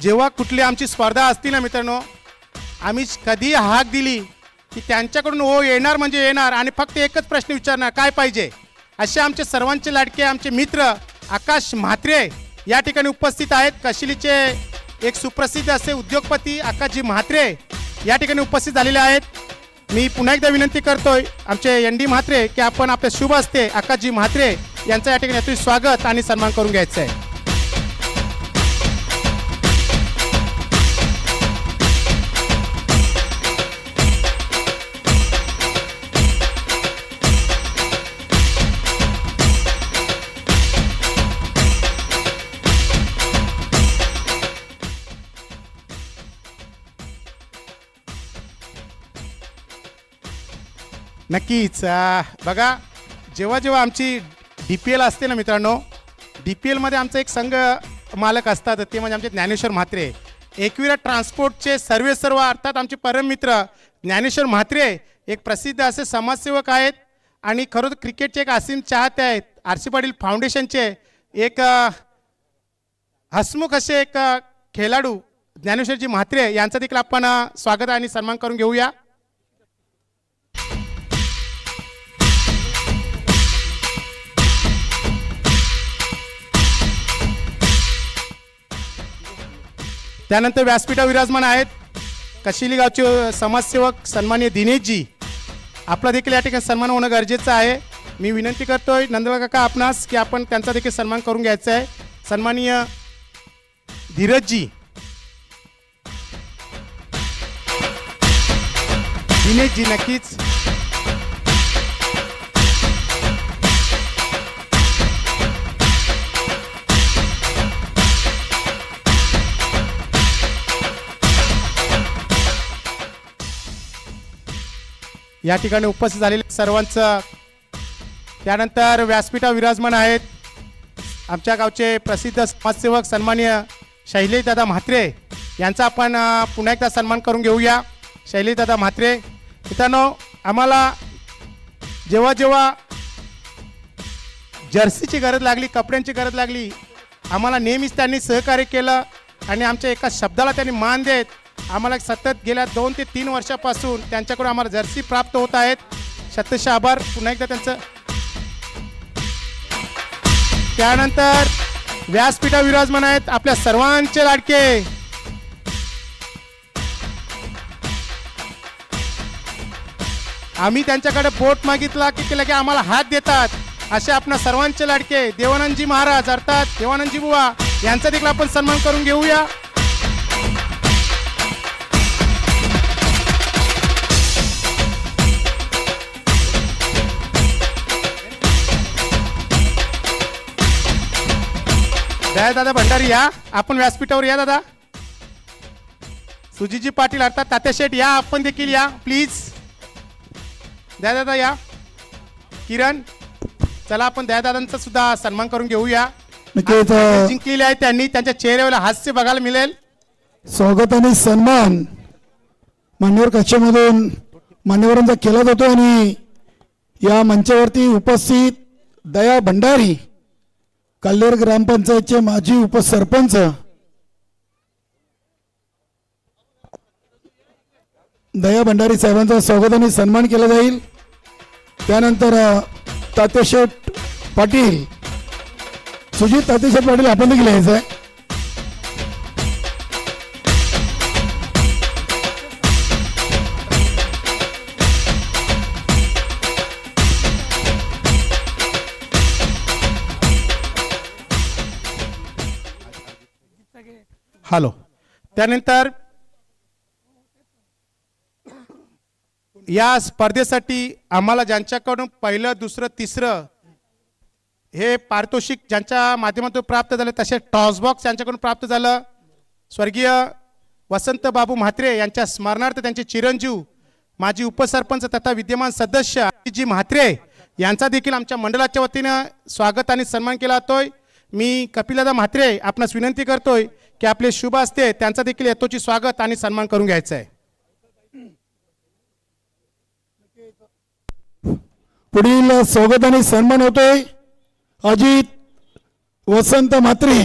जेव्हा कुठली आमची स्पर्धा असती ना मित्रांनो, आम्ही कधी हाक दिली की त्यांच्याकडून हो येणार म्हणजे येणार आणि फक्त एकच प्रश्न विचारणार काय पाहिजे. असे आमचे सर्वांचे लाडके आमचे मित्र आकाश म्हात्रे या ठिकाणी उपस्थित आहेत. कशिलीचे एक सुप्रसिद्ध असे उद्योगपती आकाशजी म्हात्रे या ठिकाणी उपस्थित झालेले आहेत. मी पुन्हा एकदा विनंती करतोय आमचे एन डी म्हात्रे की आपण आपल्या शुभ हस्ते आकाशजी म्हात्रे यांचं या ठिकाणी अतिशय स्वागत आणि सन्मान करून घ्यायचं आहे. नक्कीच बघा जेव्हा जेव्हा आमची DPL असते ना मित्रांनो, DPL मध्ये आमचा एक संघ मालक असतात ते म्हणजे आमचे ज्ञानेश्वर म्हात्रे. एकविरा ट्रान्सपोर्टचे सर्व अर्थात आमचे परम मित्र ज्ञानेश्वर म्हात्रे एक प्रसिद्ध असे समाजसेवक आहेत आणि खरं तर क्रिकेटचे एक असीम चाहते आहेत. RC पाटील फाउंडेशनचे एक हसमुख असे एक खेळाडू ज्ञानेश्वरजी म्हात्रे यांचा देखील आपण स्वागत आणि सन्मान करून घेऊया. त्यानंतर व्यासपीठावर विराजमान आहेत कशिली गावचे समाजसेवक सन्माननीय दिनेशजी. आपला देखील या ठिकाणी सन्मान होणं गरजेचं आहे. मी विनंती करतोय नंदलाल काका आपणास की आपण त्यांचा देखील सन्मान करून घ्यायचा आहे. सन्माननीय धीरजजी, दिनेशजी नक्कीच. या ठिकाणी उपस्थित झालेल्या सर्वांचं. त्यानंतर व्यासपीठावर विराजमान आहेत आमच्या गावचे प्रसिद्ध समाजसेवक सन्माननीय शैलेशदादा म्हात्रे यांचा आपण पुन्हा एकदा सन्मान करून घेऊया. शैलेशदादा म्हात्रे मित्रांनो, आम्हाला जेव्हा जेव्हा जर्सीची गरज लागली, कपड्यांची गरज लागली, आम्हाला नेहमीच त्यांनी सहकार्य केलं आणि आमच्या एका शब्दाला त्यांनी मान देत आम्हाला सतत गेल्या 2 ते 3 वर्षापासून त्यांच्याकडून आम्हाला जर्सी प्राप्त होत आहेत. शतश आभार पुन्हा एकदा त्यांचं. त्यानंतर व्यासपीठावर विराजमान आहेत आपल्या सर्वांचे लाडके आम्ही त्यांच्याकडे बोट मागितला की लगे आम्हाला हात देतात असे आपल्या सर्वांचे लाडके देवानंदजी महाराज अर्थात देवानंदजी बुवा यांचा देखील आपण सन्मान करून घेऊया. दादा भंडारी या आपण व्यासपीठावर या. दादा सुजीजी पाटील अर्थात तात्याशेठ या आपण देखील या प्लीज. दादा या. किरण चला आपण दयादादांचा सुद्धा सन्मान करून घेऊया. जिंकलेले आहे त्यांनी त्यांच्या चेहऱ्यावर हास्य बघायला मिळेल. स्वागत आणि सन्मान मान्यवर कक्षेमधून मान्यवरांचा केला जातो आणि या मंचावरती उपस्थित दया भंडारी कल्लेर ग्रामपंचायतचे माजी उपसरपंच दया भंडारी साहेबांचा स्वागत आणि सन्मान केला जाईल. त्यानंतर तात्याशेठ पाटील सुजित तात्याशेठ पाटील आपण देखील यायचं आहे. हॅलो. त्यानंतर या स्पर्धेसाठी आम्हाला ज्यांच्याकडून पहिलं दुसरं तिसरं हे पारितोषिक ज्यांच्या माध्यमातून प्राप्त झालं तसे टॉस बॉक्स यांच्याकडून प्राप्त झालं. स्वर्गीय वसंत बाबू म्हात्रे यांच्या स्मरणार्थ त्यांचे चिरंजीव माजी उपसरपंच तथा विद्यमान सदस्य जी म्हात्रे यांचा देखील आमच्या मंडळाच्या वतीनं स्वागत आणि सन्मान केला जातोय. मी कपिलदादा म्हात्रे आपणास विनंती करतोय की आपले शुभ असते त्यांचा देखील यथोचित स्वागत आणि सन्मान करून घ्यायचा आहे. पुढील स्वागत आणि सन्मान होतोय अजित वसंत म्हात्रे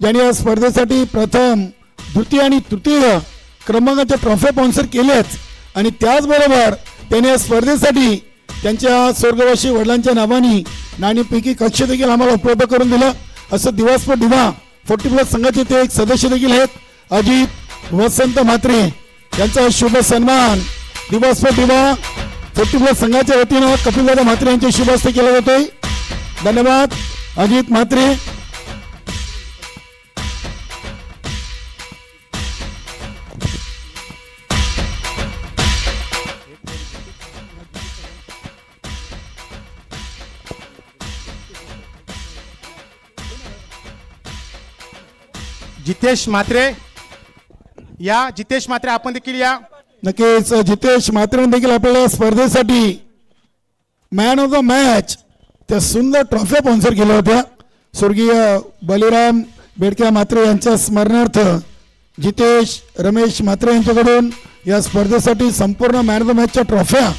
ज्यांनी या स्पर्धेसाठी प्रथम द्वितीय आणि तृतीय क्रमांकाच्या ट्रॉफी स्पॉन्सर केल्याच आणि त्याचबरोबर त्यांनी या स्पर्धेसाठी त्यांच्या स्वर्गवासी वडिलांच्या नावाने नाणेपैकी कक्ष देखील आम्हाला उपलब्ध करून दिलं. असं दिवा स्पोर्ट दिवा 40+ संघाचे ते एक सदस्य देखील आहेत अजित वसंत म्हात्रे यांचा शुभ सन्मान दिवा स्पोर्ट दिवा 40+ संघाच्या वतीनं कपिलदादा म्हात्रे यांच्या शुभ हस्ते केला जातोय. धन्यवाद अजित म्हात्रे. जितेश म्हात्रे या. जितेश म्हात्रे आपण देखील या. नक्कीच जितेश म्हात्रे देखील आपल्याला स्पर्धेसाठी मॅन ऑफ द मॅच त्या सुंदर ट्रॉफ्या स्पॉन्सर केल्या होत्या. स्वर्गीय बलिराम बेडके म्हात्रे यांच्या स्मरणार्थ जितेश रमेश म्हात्रे यांच्याकडून या स्पर्धेसाठी संपूर्ण मॅन ऑफ द मॅचच्या ट्रॉफ्या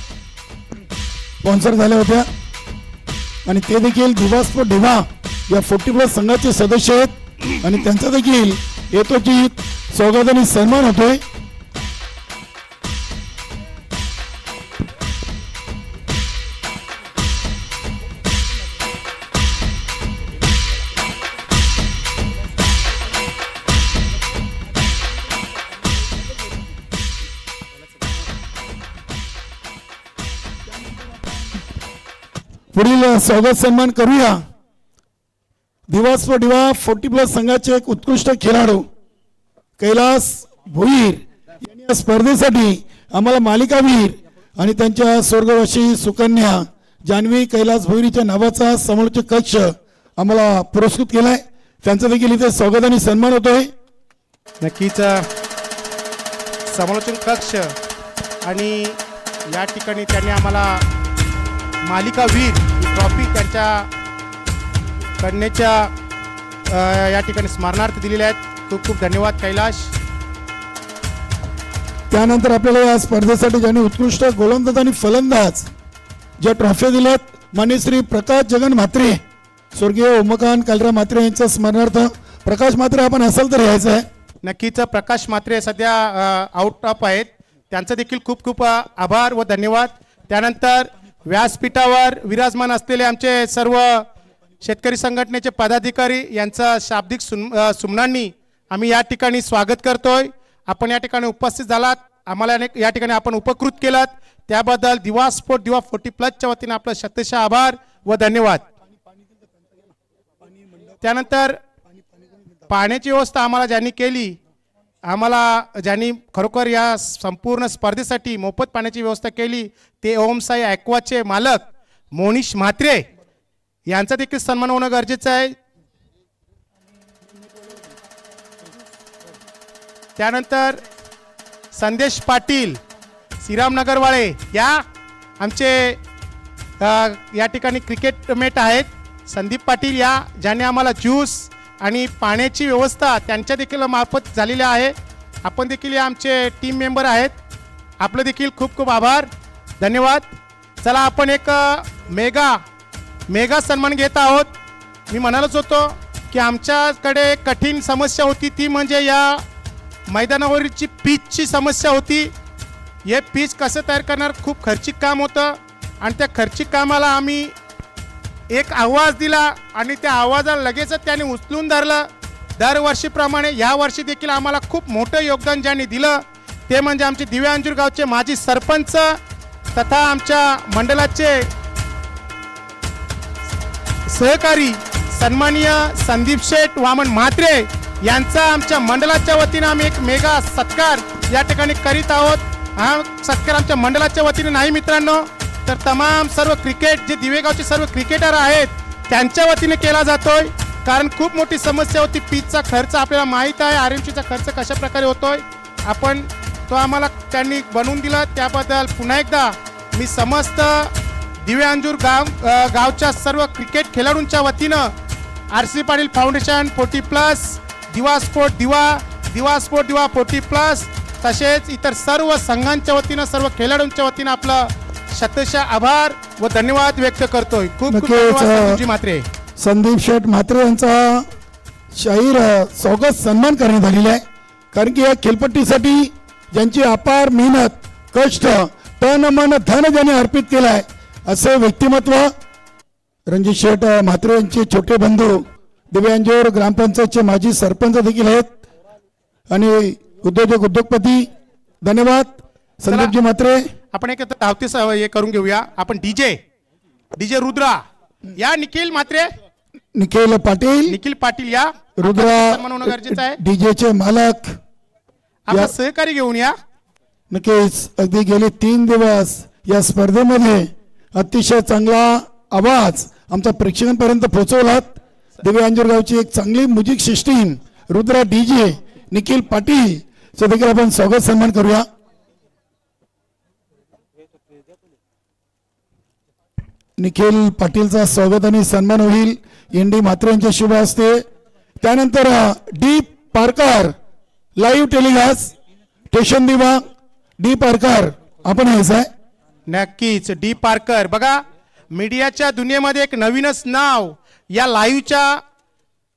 स्पॉन्सर झाल्या होत्या आणि ते देखील दिवा स्पोर्ट दिवा या 40+ संघाचे सदस्य आहेत आणि त्यांचा देखील यथोचित स्वागत आणि सन्मान होतोय. पुढील स्वागत सन्मान करूया. दिवा स्पोर्ट दिवा 40+ संघाचे एक उत्कृष्ट खेळाडू कैलास भोईर यांनी या स्पर्धेसाठी आम्हाला मालिकावीर आणि त्यांच्या स्वर्गवासी सुकन्या जान्हवी कैलास भोईरच्या नावाचा समालोचक कक्ष आम्हाला पुरस्कृत केलाय. त्यांचं देखील इथे स्वागत आणि सन्मान होतोय. नक्कीच समालोचन कक्ष आणि या ठिकाणी त्यांनी आम्हाला मालिका वीर ही ट्रॉफी त्यांच्या कन्येच्या या ठिकाणी स्मरणार्थ दिलेल्या आहेत. खूप खूप धन्यवाद कैलाश. त्यानंतर आपल्याला या स्पर्धेसाठी ज्यांनी उत्कृष्ट गोलंदाज आणि फलंदाज ज्या ट्रॉफ्या दिल्यात मान्य श्री प्रकाश जगन म्हात्रे स्वर्गीय उमाकांत कालरा म्हात्रे यांच्या स्मरणार्थ. प्रकाश म्हात्रे आपण असाल तर यायचं आहे. नक्कीच प्रकाश म्हात्रे सध्या आउट ऑफ आहेत. त्यांचं देखील खूप खूप आभार व धन्यवाद. त्यानंतर व्यासपीठावर विराजमान असलेले आमचे सर्व शेतकरी संघटनेचे पदाधिकारी यांचा शाब्दिक सुमनांनी आम्ही या ठिकाणी स्वागत करतोय. आपण या ठिकाणी उपस्थित झालात, आम्हाला या ठिकाणी आपण उपकृत केलात त्याबद्दल दिवा स्पोर्ट दिवा 40+च्या वतीने आपलं शतशः आभार व धन्यवाद. त्यानंतर पाण्याची व्यवस्था आम्हाला ज्यांनी केली, ज्यांनी खरोखर या संपूर्ण स्पर्धेसाठी मोफत पाण्याची व्यवस्था केली ते ओमसाई ॲक्वाचे मालक मोनिश म्हात्रे यांचा देखील सन्मान होणं गरजेचं आहे. त्यानंतर संदेश पाटील श्रीरामनगरवाळे या आमचे या ठिकाणी क्रिकेट मेट आहेत. संदीप पाटील या ज्यांनी आम्हाला ज्यूस आणि पाण्याची व्यवस्था त्यांच्या देखील मार्फत झालेली आहे. आपण देखील या आमचे टीम मेंबर आहेत. आपलं देखील खूप खूप आभार धन्यवाद. चला आपण एक मेगा सन्मान घेत आहोत. मी म्हणालच होतो की आमच्याकडे कठीण समस्या होती ती म्हणजे या मैदानावरची पिचची समस्या होती. हे पिच कसं तयार करणार खूप खर्चिक काम होतं आणि त्या खर्चिक कामाला आम्ही एक आवाज दिला आणि त्या आवाजाला लगेचच त्याने उचलून धरलं. दरवर्षीप्रमाणे या वर्षी देखील आम्हाला खूप मोठं योगदान ज्यांनी दिलं ते म्हणजे आमचे दिव्यांजूर गावचे माजी सरपंच तथा आमच्या मंडळाचे सहकारी सन्माननीय संदीप शेठ वामन म्हात्रे यांचा आमच्या मंडळाच्या वतीनं आम्ही एक मेगा सत्कार या ठिकाणी करीत आहोत. हा सत्कार आमच्या मंडळाच्या वतीने नाही मित्रांनो, तर तमाम सर्व क्रिकेट जे दिवेगावचे सर्व क्रिकेटर आहेत त्यांच्या वतीने केला जातोय. कारण खूप मोठी समस्या होती. पिचचा खर्च आपल्याला माहीत आहे, RMCचा खर्च कशा प्रकारे होतोय, आपण तो आम्हाला त्यांनी बनवून दिला. त्याबद्दल पुन्हा एकदा मी समस्त दिव्यांजूर गावच्या सर्व क्रिकेट खेळाडूंच्या वतीनं RC पाटील फाउंडेशन 40+, दिवा स्पोर्ट दिवा 40+, तसेच इतर सर्व संघांच्या वतीनं सर्व खेळाडूंच्या वतीनं आपलं शतशः आभार व धन्यवाद व्यक्त करतोय. खूप खूप धन्यवाद म्हात्रे. संदीप शेठ म्हात्रे यांचा शाहीर स्वागत सन्मान करण्यात आलेला आहे. कारण की या खेळपट्टीसाठी ज्यांची अपार मेहनत कष्ट तन मन धन ज्यांनी अर्पित केलाय असे व्यक्तिमत्व रणजित शेठ म्हात्रे यांचे छोटे बंधू दिव्यांजोर ग्रामपंचायतचे माजी सरपंच देखील आहेत आणि उद्योजपती धन्यवाद संदीपजी म्हात्रे. आपण एक धावते हे करून घेऊया. आपण डीजे रुद्रा या निखिल म्हात्रे निखिल पाटील या रुद्रा सन्मान होणं गरजेचं आहे. डीजेचे मालक आपला सहकारी घेऊन या. नक्कीच अगदी गेले 3 दिवस या स्पर्धेमध्ये अतिशय चांगला आवाज आमच्या प्रेक्षकांपर्यंत पोहोचवलात. दिव्यांजोर गावची एक चांगली music system Rudra DJ Nikhil Patil चे देखील आपण स्वागत सन्मान करूया. निखिल पाटीलचा स्वागत आणि सन्मान होईल एनडी म्हात्रे यांच्या शुभ हस्ते. त्यानंतर D Parkar live telecast station Diva D Parkar आपण यायचं आहे. नक्कीच डी पारकर. बघा मीडियाच्या दुनियेमध्ये एक नवीनच नाव या लाईव्हच्या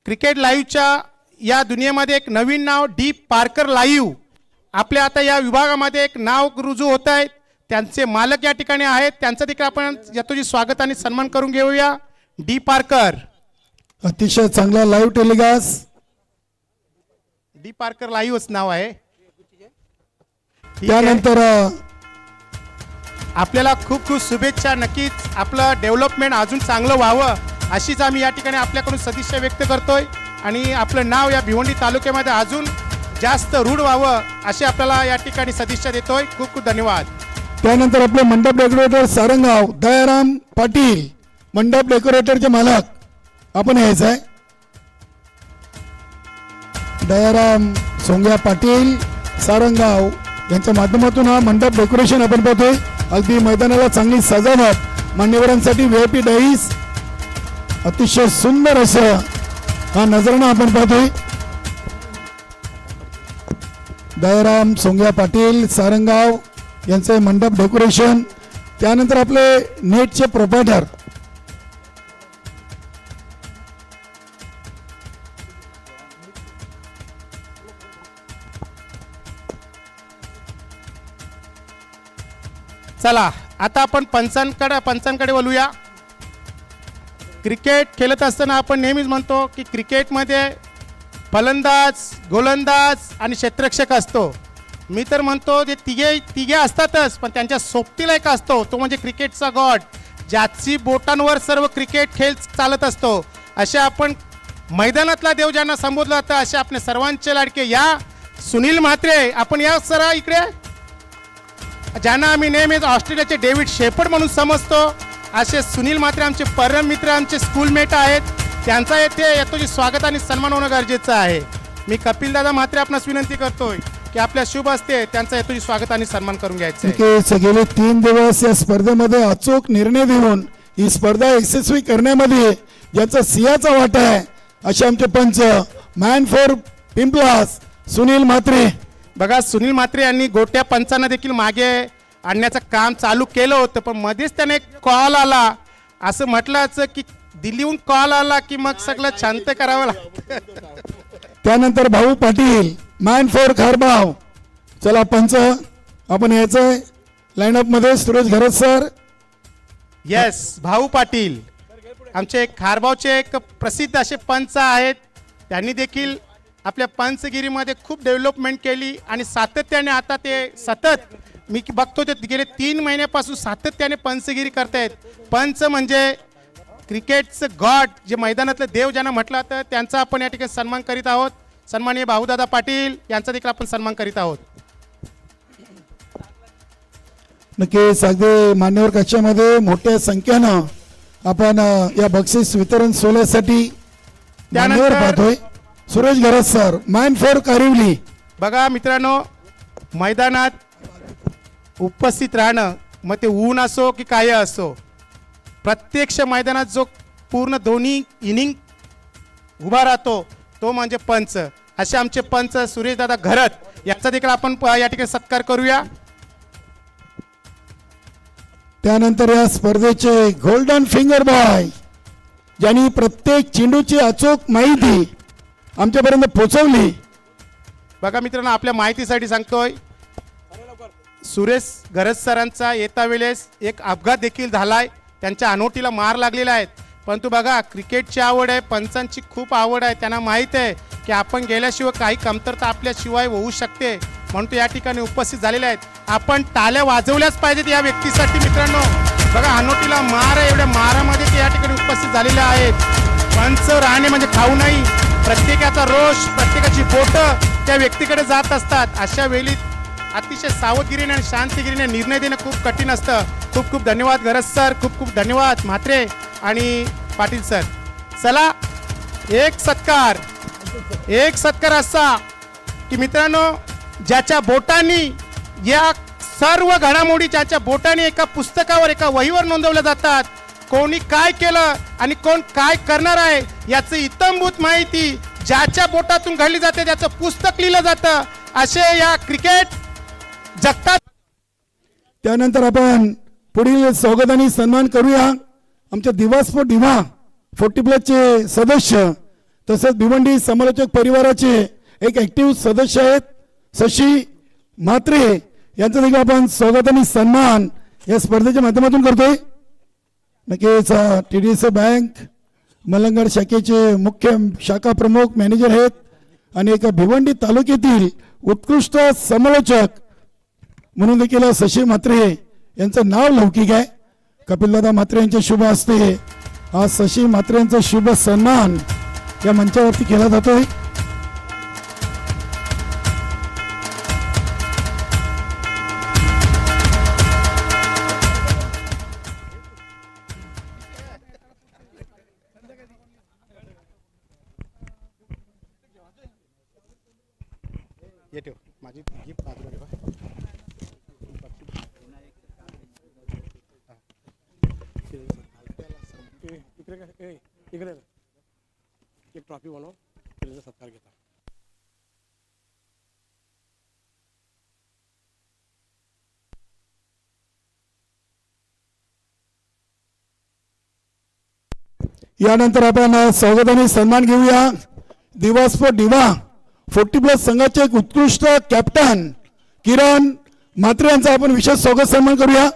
क्रिकेट लाईव्हच्या या दुनियेमध्ये एक नवीन नाव डी पारकर लाईव्ह. आपल्या आता या विभागामध्ये एक नाव रुजू होत आहे. त्यांचे मालक या ठिकाणी आहेत. त्यांचं देखील आपण यथोचित स्वागत आणि सन्मान करून घेऊया. डी पारकर अतिशय चांगला लाईव्ह टेलिकास्ट डी पारकर लाईव्हच नाव आहे. ठीक आहे. त्यानंतर आपल्याला खूप खूप शुभेच्छा. नक्कीच आपलं डेव्हलपमेंट अजून चांगलं व्हावं अशीच आम्ही या ठिकाणी आपल्याकडून सदिच्छा व्यक्त करतोय आणि आपलं नाव या भिवंडी तालुक्यामध्ये अजून जास्त रूढ व्हावं अशी आपल्याला या ठिकाणी सदिच्छा देतोय. खूप खूप धन्यवाद. त्यानंतर आपले मंडप डेकोरेटर सारंगाव दयाराम पाटील मंडप डेकोरेटरचे मालक आपण यायचं आहे. दयाराम सोंग्या पाटील सारंगाव यांच्या माध्यमातून हा मंडप डेकोरेशन आपण पाहतोय. अगदी मैदानाला चांगली सजावट मान्यवरांसाठी व्हीआयपी डाईस अतिशय सुंदर असं हा नजराणा आपण पाहतोय. दयाराम सोंग्या पाटील सारंगाव यांचे मंडप डेकोरेशन. त्यानंतर आपले नेटचे प्रोपायटर चला आता आपण पंचांकडे वळूया. क्रिकेट खेळत असताना आपण नेहमीच म्हणतो की क्रिकेटमध्ये फलंदाज गोलंदाज आणि क्षेत्ररक्षक असतो. मी तर म्हणतो ते तिघे असतातच पण त्यांच्या सोबतीला एक असतो तो म्हणजे क्रिकेटचा गॉड ज्याची बोटांवर सर्व क्रिकेट खेळ चालत असतो. असे आपण मैदानातला देव ज्यांना संबोधलं जातं असे आपले सर्वांचे लाडके या सुनील म्हात्रे. आपण या सरा इकडे ज्यांना आम्ही नेहमीच ऑस्ट्रेलियाचे डेव्हिड शेफर्ड म्हणून समजतो असे सुनील म्हात्रे आमचे परम मित्र आमचे स्कूलमेट आहेत. त्यांचा येथे येतो स्वागत आणि सन्मान होणं गरजेचं आहे. मी कपिलदादा म्हात्रे आपणास विनंती करतोय की आपल्या शुभ असते त्यांचा येतो स्वागत आणि सन्मान करून घ्यायचं आहे. गेले 3 दिवस या स्पर्धेमध्ये अचूक निर्णय देऊन ही स्पर्धा यशस्वी करण्यामध्ये ज्याचा सिंहाचा वाटा आहे असे आमचे पंच मॅन फॉर पिंपलास सुनील म्हात्रे. बघा सुनील म्हात्रे यांनी गोट्या पंचांना देखील मागे आणण्याचं काम चालू केलं होतं पण मध्येच त्याने एक कॉल आला असं म्हटलं की दिल्लीहून कॉल आला की मग सगळं शांत करावं लागतं. त्यानंतर भाऊ पाटील मॅन फॉर खारबाव. चला पंच आपण यायचंय लाईनअप मध्ये सुरेश घरत सर. येस भाऊ पाटील आमचे खारबावचे एक प्रसिद्ध असे पंच आहेत. त्यांनी देखील आपल्या पंचगिरीमध्ये खूप डेव्हलपमेंट केली आणि सातत्याने आता ते सतत मी बघतो ते गेले 3 महिन्यापासून सातत्याने पंचगिरी करतायत. पंच म्हणजे क्रिकेटचं गॉड जे मैदानातलं देव ज्यांना म्हटलं तर त्यांचा आपण या ठिकाणी सन्मान करीत आहोत. सन्माननीय भाऊदादा पाटील यांचा देखील आपण सन्मान करीत आहोत. नक्कीच अगदी मान्यवर कक्षामध्ये मोठ्या संख्येनं आपण या बक्षीस वितरण सोहळ्यासाठी मान्यवर पाहतोय. सुरेश घरत सर मॅन फॉर कारिवली. बघा मित्रांनो मैदानात उपस्थित राहणं मग ते ऊन असो की काय असो प्रत्यक्ष मैदानात जो पूर्ण दोन्ही इनिंग उभा राहतो तो म्हणजे पंच. असे आमचे पंच सुरेशदादा घरत याचा देखील आपण या ठिकाणी सत्कार करूया. त्यानंतर या स्पर्धेचे गोल्डन फिंगर बॉय ज्यांनी प्रत्येक चेंडूची अचूक माहिती आमच्यापर्यंत पोहोचवली. बघा मित्रांनो आपल्या माहितीसाठी सांगतोय सुरेश गरज सरांचा येता वेळेस एक अपघात देखील झालाय, त्यांच्या अनोटीला मार लागलेला आहे. परंतु बघा, क्रिकेटची आवड आहे, पंचांची खूप आवड आहे, त्यांना माहीत आहे की आपण गेल्याशिवाय काही कमतरता आपल्याशिवाय होऊ शकते, म्हणून तो या ठिकाणी उपस्थित झालेले आहेत. आपण टाळ्या वाजवल्याच पाहिजेत या व्यक्तीसाठी मित्रांनो. बघा, अनोटीला मार आहे, एवढ्या मारामध्ये ते या ठिकाणी उपस्थित झालेले आहेत. पंच राहणे म्हणजे खाऊ नाही, प्रत्येकाचा रोष, प्रत्येकाची बोटं त्या व्यक्तीकडे जात असतात. अशा वेळी अतिशय सावधगिरीने आणि शांतगिरीने निर्णय देणं खूप कठीण असतं. खूप खूप धन्यवाद गरज सर, खूप खूप धन्यवाद म्हात्रे आणि पाटील सर. चला, एक सत्कार असा की मित्रांनो, ज्याच्या बोटांनी या सर्व घडामोडी ज्याच्या बोटांनी एका पुस्तकावर, एका वहीवर नोंदवल्या जातात, कोणी काय केलं आणि कोण काय करणार आहे याचं इत्थंभूत माहिती ज्याच्या बोटातून घडली जाते, ज्याचं पुस्तक लिहिलं जातं, असे या क्रिकेट जगतात. त्यानंतर आपण पुढील स्वागत आणि सन्मान करूया आमच्या दिवा स्पोर्ट दिवा 40+ सदस्य, तसेच भिवंडी समालोचक परिवाराचे एक ऍक्टिव्ह सदस्य आहेत शशी म्हात्रे, यांचं देखील आपण स्वागत आणि सन्मान या स्पर्धेच्या माध्यमातून करतोय. नक्कीच TDS बँक मलंगड शाखेचे मुख्य शाखा प्रमुख मॅनेजर आहेत आणि एका भिवंडी तालुक्यातील उत्कृष्ट समालोचक म्हणून देखील शशी म्हात्रे यांचं नाव लौकिक आहे. कपिलदादा म्हात्रे यांच्या शुभ हस्ते आज शशी म्हात्रे यांचा शुभ सन्मान या मंचावरती केला जातोय. ठेव माझी गिफ्ट बाजूला ठेवा. इकडे एक ट्रॉफी बनव, त्याचा सत्कार घेता. यानंतर आपण स्वागत आणि सन्मान घेऊया दिवा स्पोर्ट दिवा 40+ संघाचे एक उत्कृष्ट कॅप्टन किरण म्हात्रे यांचा आपण विशेष स्वागत सन्मान करूया.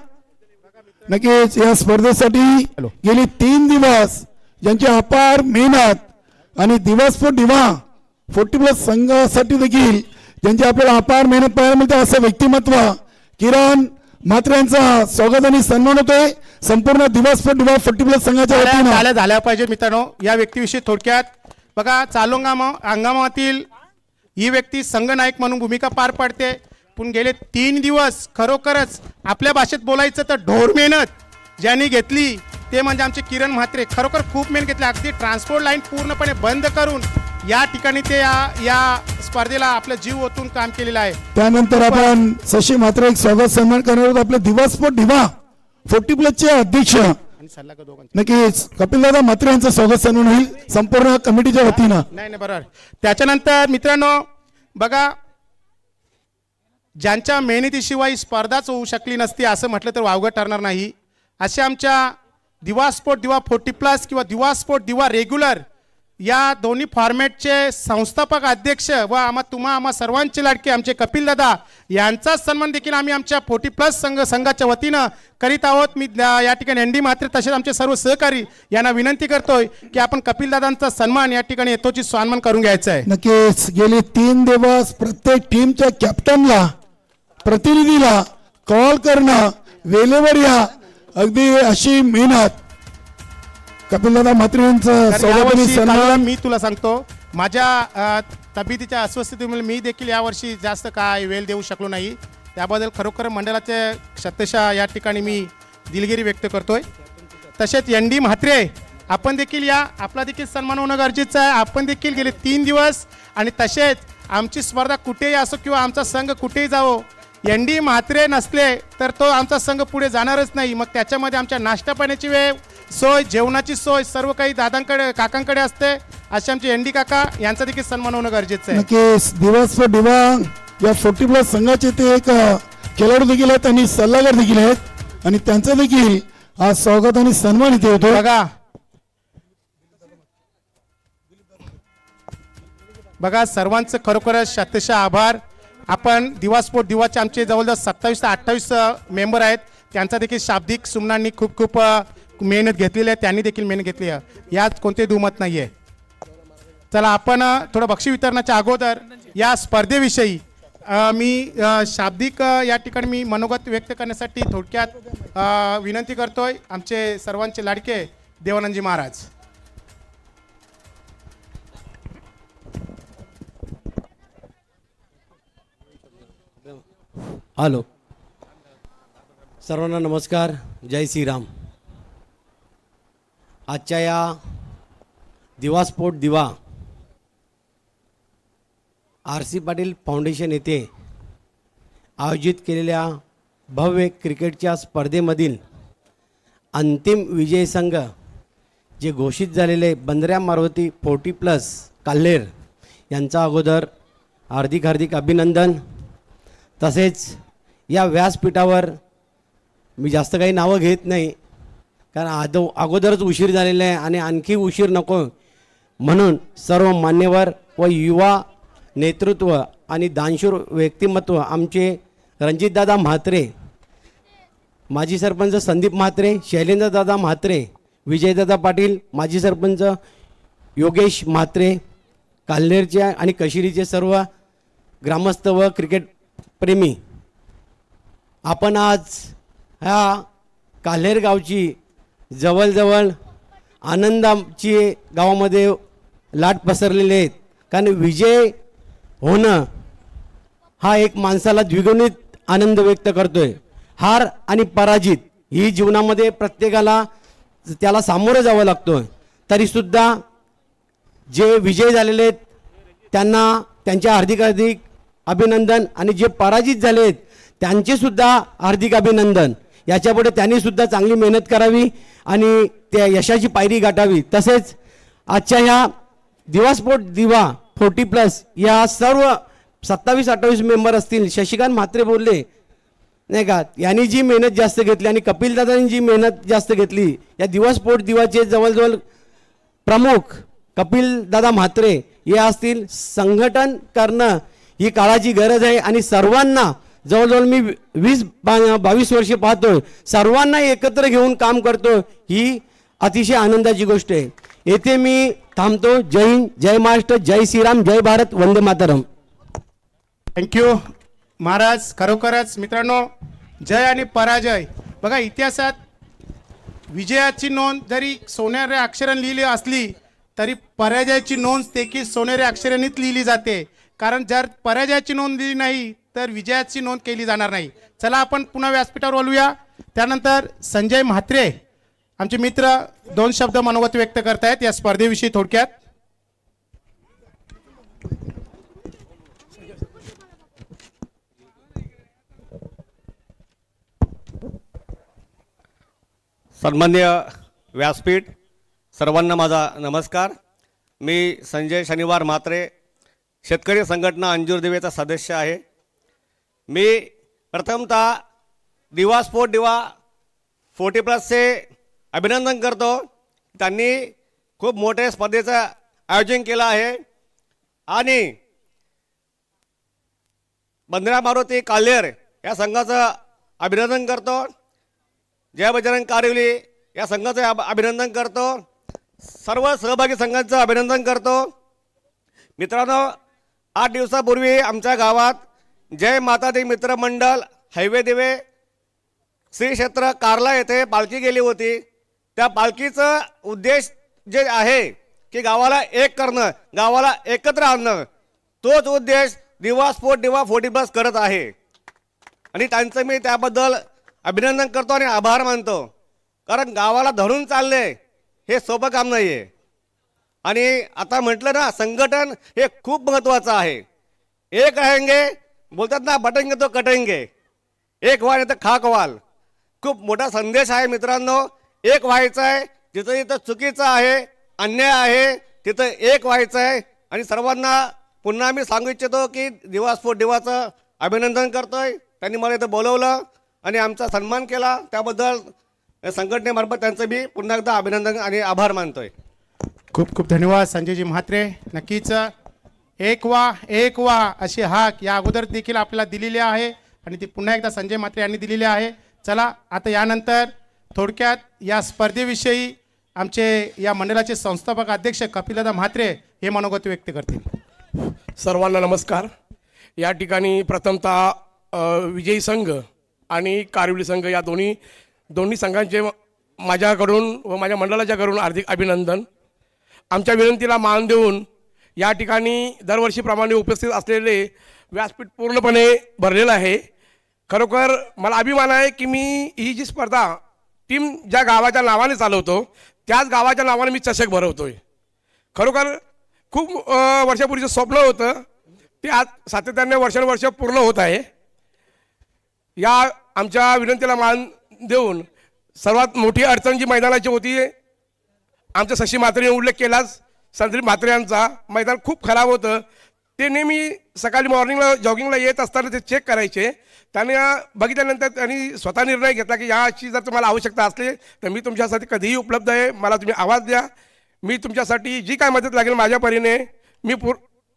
नक्कीच या स्पर्धेसाठी गेली 3 दिवस ज्यांची अपार मेहनत आणि दिवा स्पोर्ट दिवा 40+ संघासाठी देखील ज्यांची आपल्याला अपार मेहनत पाहायला मिळते असं व्यक्तिमत्व किरण म्हात्रे यांचा स्वागत आणि सन्मान होतोय संपूर्ण दिवा स्पोर्ट दिवा 40+ संघाच्या वतीनं. झाल्या पाहिजे मित्रांनो. या व्यक्तीविषयी थोडक्यात बघा, चालोंगा अंगामातील ही व्यक्ती संघनायक म्हणून भूमिका पार पाडते, पण गेले 3 दिवस खरोखरच आपल्या भाषेत बोलायचं तर ढोर मेहनत ज्यांनी घेतली ते म्हणजे आमचे किरण म्हात्रे. खरोखर खूप मेहनत घेतली, अगदी ट्रान्सपोर्ट लाईन पूर्णपणे बंद करून या ठिकाणी ते या स्पर्धेला आपलं जीव ओतून काम केलेलं आहे. त्यानंतर आपण शशी म्हात्रे एक स्वागत सन्मान करणार आहोत. आपले दिवा स्पोर्ट दिवा 40+ अध्यक्ष आणि सल्लागार दोघांचे नक्कीच कपिलदादा म्हात्रे यांचं स्वागत सन्मान होईल संपूर्ण कमिटीच्या वतीनं. नाही बरोबर. त्याच्यानंतर मित्रांनो बघा, ज्यांच्या मेहनतीशिवाय स्पर्धाच होऊ शकली नसती असं म्हटलं तर वावगं ठरणार नाही. असे आमच्या दिवा स्पोर्ट दिवा 40+ किंवा दिवा स्पोर्ट दिवा रेग्युलर या दोन्ही फॉर्मॅटचे संस्थापक अध्यक्ष व आम्हा सर्वांचे लाडके आमचे कपिलदादा यांचा सन्मान देखील आम्ही आमच्या 40+ संघाच्या वतीनं करीत आहोत. मी या ठिकाणी ND म्हात्रे तसेच आमचे सर्व सहकारी यांना विनंती करतोय की आपण कपिलदादांचा सन्मान या ठिकाणी यथोचित सन्मान करून घ्यायचा आहे. नक्कीच गेले 3 दिवस प्रत्येक टीमच्या कॅप्टनला प्रतिनिधीला कॉल करणं वेळेवर या अगदी अशी मेहनत कपिलदादा म्हात्रे यांचं स्वागत आणि सन्मान. मी तुला सांगतो, माझ्या तब्येतीच्या अस्वस्थतेमुळे मी देखील यावर्षी जास्त काय वेळ देऊ शकलो नाही, त्याबद्दल खरोखर मंडळाचे शतशः या ठिकाणी मी दिलगिरी व्यक्त करतोय. तसेच ND म्हात्रे आपण देखील या, आपला देखील सन्मान होणं गरजेचं आहे. आपण देखील गेले 3 दिवस आणि तसेच आमची स्पर्धा कुठेही असो किंवा आमचा संघ कुठेही जावो, ND म्हात्रे नसले तर तो आमचा संघ पुढे जाणारच नाही. मग त्याच्यामध्ये आमच्या नाश्ता पाण्याची वेळ, सोय, जेवणाची सोय सर्व काही दादांकडे काकांकडे असते. असे आमचे ND काका यांचा देखील सन्मान होणं गरजेचं आहे. नक्कीच दिवस दिवा या 40+ संघाचे ते एक खेळाडू देखील आहेत आणि सल्लागार देखील आहेत आणि त्यांचं देखील आज स्वागत आणि सन्मान इथे होतो. बघा सर्वांचं खरोखरच शतशः आभार. आपण दिवा स्पोर्ट दिवाचे आमचे जवळजवळ 27 ते 28 मेंबर आहेत. त्यांचा देखील शाब्दिक सुमनांनी खूप खूप मेहनत घेतलेली आहे. त्यांनी देखील मेहनत घेतली आहे. यात कोणते दुमत नाही आहे. चला आपण थोडं बक्षीस वितरणाच्या अगोदर या स्पर्धेविषयी मी शाब्दिक या ठिकाणी मी मनोगत व्यक्त करण्यासाठी थोडक्यात विनंती करतोय आमचे सर्वांचे लाडके देवानंदजी महाराज. हॅलो, सर्वांना नमस्कार. जय श्रीराम. आजच्या या दिवा स्पोर्ट दिवा RC पाटील फाउंडेशन येथे आयोजित केलेल्या भव्य क्रिकेटच्या स्पर्धेमधील अंतिम विजयी संघ जे घोषित झालेले बंदऱ्या मारुती 40+ काल्हेर यांचा अगोदर हार्दिक हार्दिक अभिनंदन. तसेच या व्यासपीठावर मी जास्त काही नावं घेत नाही, कारण अगोदरच उशीर झालेला आहे आणि आणखी उशीर नको, म्हणून सर्व मान्यवर व युवा नेतृत्व आणि दानशूर व्यक्तिमत्व आमचे रणजितदादा म्हात्रे, माजी सरपंच संदीप म्हात्रे, शैलेंद्रदादा म्हात्रे, विजयदादा पाटील, माजी सरपंच योगेश म्हात्रे, काल्हेरचे आणि कशिरीचे सर्व ग्रामस्थ व क्रिकेट प्रेमी, आपण आज ह्या काल्हेर गावची जवळजवळ आनंदाची गावामध्ये लाट पसरलेले आहेत. कारण विजय होणं हा एक माणसाला द्विगुणित आनंद व्यक्त करतोय. हार आणि पराजित ही जीवनामध्ये प्रत्येकाला त्याला सामोरं जावं लागतं. तरीसुद्धा जे विजय झालेले आहेत त्यांना त्यांच्या हार्दिक हार्दिक अभिनंदन, आणि जे पराजित झाले आहेत त्यांचेसुद्धा हार्दिक अभिनंदन. याच्यापुढे त्यांनीसुद्धा चांगली मेहनत करावी आणि त्या यशाची पायरी गाठावी. तसेच आजच्या ह्या दिवा स्पोर्ट दिवा 40+ या सर्व 27-28 मेंबर असतील. शशिकांत म्हात्रे बोलले नाही का, यांनी जी मेहनत जास्त घेतली आणि कपिलदादांनी जी मेहनत जास्त घेतली, या दिवा स्पोर्ट दिवाचे जवळजवळ प्रमुख कपिलदादा म्हात्रे हे असतील. संघटन करणं ही काळाची गरज आहे आणि सर्वांना जवळजवळ मी 20-22 वर्षे पाहतोय, सर्वांना एकत्र घेऊन काम करतो, ही अतिशय आनंदाची गोष्ट आहे. येथे मी थांबतो. जय हिंद, जय महाराष्ट्र, जय श्रीराम, जय भारत, वंदे मातरम. थँक्यू महाराज. खरोखरच मित्रांनो, जय आणि पराजय बघा, इतिहासात विजयाची नोंद जरी सोनेऱ्या अक्षरांनी लिहिली असली तरी पराजयाची नोंद देखील सोनेऱ्या अक्षरांनीच लिहिली जाते. कारण जर पराजयाची नोंद लिहिली नाही तर विजयाची नोंद केली जाणार नाही. चला आपण पुन्हा व्यासपीठावर बोलूया. त्यानंतर संजय म्हात्रे आमचे मित्र 2 शब्द मनोगत व्यक्त करतायत या स्पर्धेविषयी थोडक्यात. सन्मान्य व्यासपीठ, सर्वांना माझा नमस्कार. मी संजय शनिवार म्हात्रे, शेतकरी संघटना अंजूर दिवेचा सदस्य आहे. मी प्रथमतः दिवा स्पोर्ट दिवा 40+चे अभिनंदन करतो. त्यांनी खूप मोठ्या स्पर्धेचं आयोजन केलं आहे आणि बंदऱ्या मारुती काल्हेर या संघाचं अभिनंदन करतो. जय बजरंग कारिवली या संघाचं अभिनंदन करतो. सर्व सहभागी संघांचं अभिनंदन करतो. मित्रांनो, 8 दिवसापूर्वी आमच्या गावात जय माता दी मित्र मंडळ हायवे दिवे श्री क्षेत्र कार्ला येथे पालखी गेली होती. त्या पालखीचं उद्देश जे आहे की गावाला एक करणं, गावाला एकत्र आणणं, तोच उद्देश दिवा स्पोर्ट दिवा 40+ करत आहे आणि त्यांचं मी त्याबद्दल अभिनंदन करतो आणि आभार मानतो. कारण गावाला धरून चालले हे सोपं काम नाही आहे. आणि आता म्हटलं ना, संघटन हे खूप महत्त्वाचं आहे. एक रहेंगे बोलतात ना, बटेंगे तो कटेंगे, एक व्हाल तर खाक व्हाल. खूप मोठा संदेश आहे मित्रांनो. एक व्हायचं आहे. जिथं जिथं चुकीचं आहे, अन्याय आहे, तिथं एक व्हायचं आहे. आणि सर्वांना पुन्हा मी सांगू इच्छितो की दिवा स्पोर्ट दिवाचं अभिनंदन करतोय. त्यांनी मला इथं बोलवलं आणि आमचा सन्मान केला, त्याबद्दल संघटनेमार्फत त्यांचं मी पुन्हा एकदा अभिनंदन आणि आभार मानतोय. खूप खूप धन्यवाद संजयजी म्हात्रे. नक्कीच एक वा अशी हाक या अगोदर देखील आपल्याला दिलेली आहे आणि ती पुन्हा एकदा संजय म्हात्रे यांनी दिलेली आहे. चला आता यानंतर थोडक्यात या स्पर्धेविषयी आमचे या मंडळाचे संस्थापक अध्यक्ष कपिलदादा म्हात्रे हे मनोगत व्यक्त करतील. सर्वांना नमस्कार. या ठिकाणी प्रथमतः विजयी संघ आणि कारिवली संघ या दोन्ही संघांचे माझ्याकडून व माझ्या मंडळाच्याकडून हार्दिक अभिनंदन. आमच्या विनंतीला मान देऊन या ठिकाणी दरवर्षीप्रमाणे उपस्थित असलेले व्यासपीठ पूर्णपणे भरलेलं आहे. खरोखर मला अभिमान आहे की मी ही जी स्पर्धा टीम ज्या गावाच्या नावाने चालवतो त्याच गावाच्या नावाने मी चषक भरवतोय. खरोखर खूप वर्षापूर्वीचं स्वप्न होतं ते आज सातत्याने वर्षानुवर्ष पूर्ण होत आहे. या आमच्या विनंतीला मान देऊन सर्वात मोठी अडचण जी मैदानाची होती आमच्या शशी म्हात्रेने उल्लेख केलाच. संदीप म्हात्रे यांचा मैदान खूप खराब होतं. ते नेहमी सकाळी मॉर्निंगला जॉगिंगला येत असताना ते चेक करायचे. त्याने बघितल्यानंतर त्यांनी स्वतः निर्णय घेतला की याची जर तुम्हाला आवश्यकता असली तर मी तुमच्यासाठी कधीही उपलब्ध आहे. मला तुम्ही आवाज द्या. मी तुमच्यासाठी जी काय मदत लागेल माझ्या परीने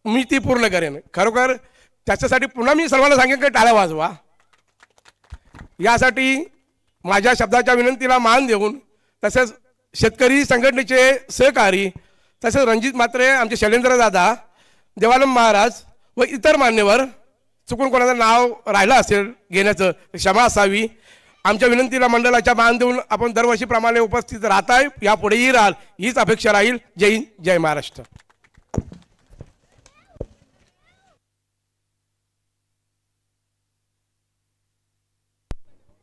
मी ती पूर्ण करेन. खरोखर त्याच्यासाठी पुन्हा मी सर्वांना सांगेन की टाळ्या वाजवा. यासाठी माझ्या शब्दाच्या विनंतीला मान देऊन तसेच शेतकरी संघटनेचे सहकारी तसेच रणजित म्हात्रे आमचे शैलेंद्रदादा देवानंद महाराज व इतर मान्यवर चुकून कोणाचं नाव राहिलं असेल घेण्याचं क्षमा असावी. आमच्या विनंतीला मंडळाच्या मान देऊन आपण दरवर्षीप्रमाणे उपस्थित राहताय. यापुढेही राहाल हीच अपेक्षा राहील. जय हिंद जय महाराष्ट्र.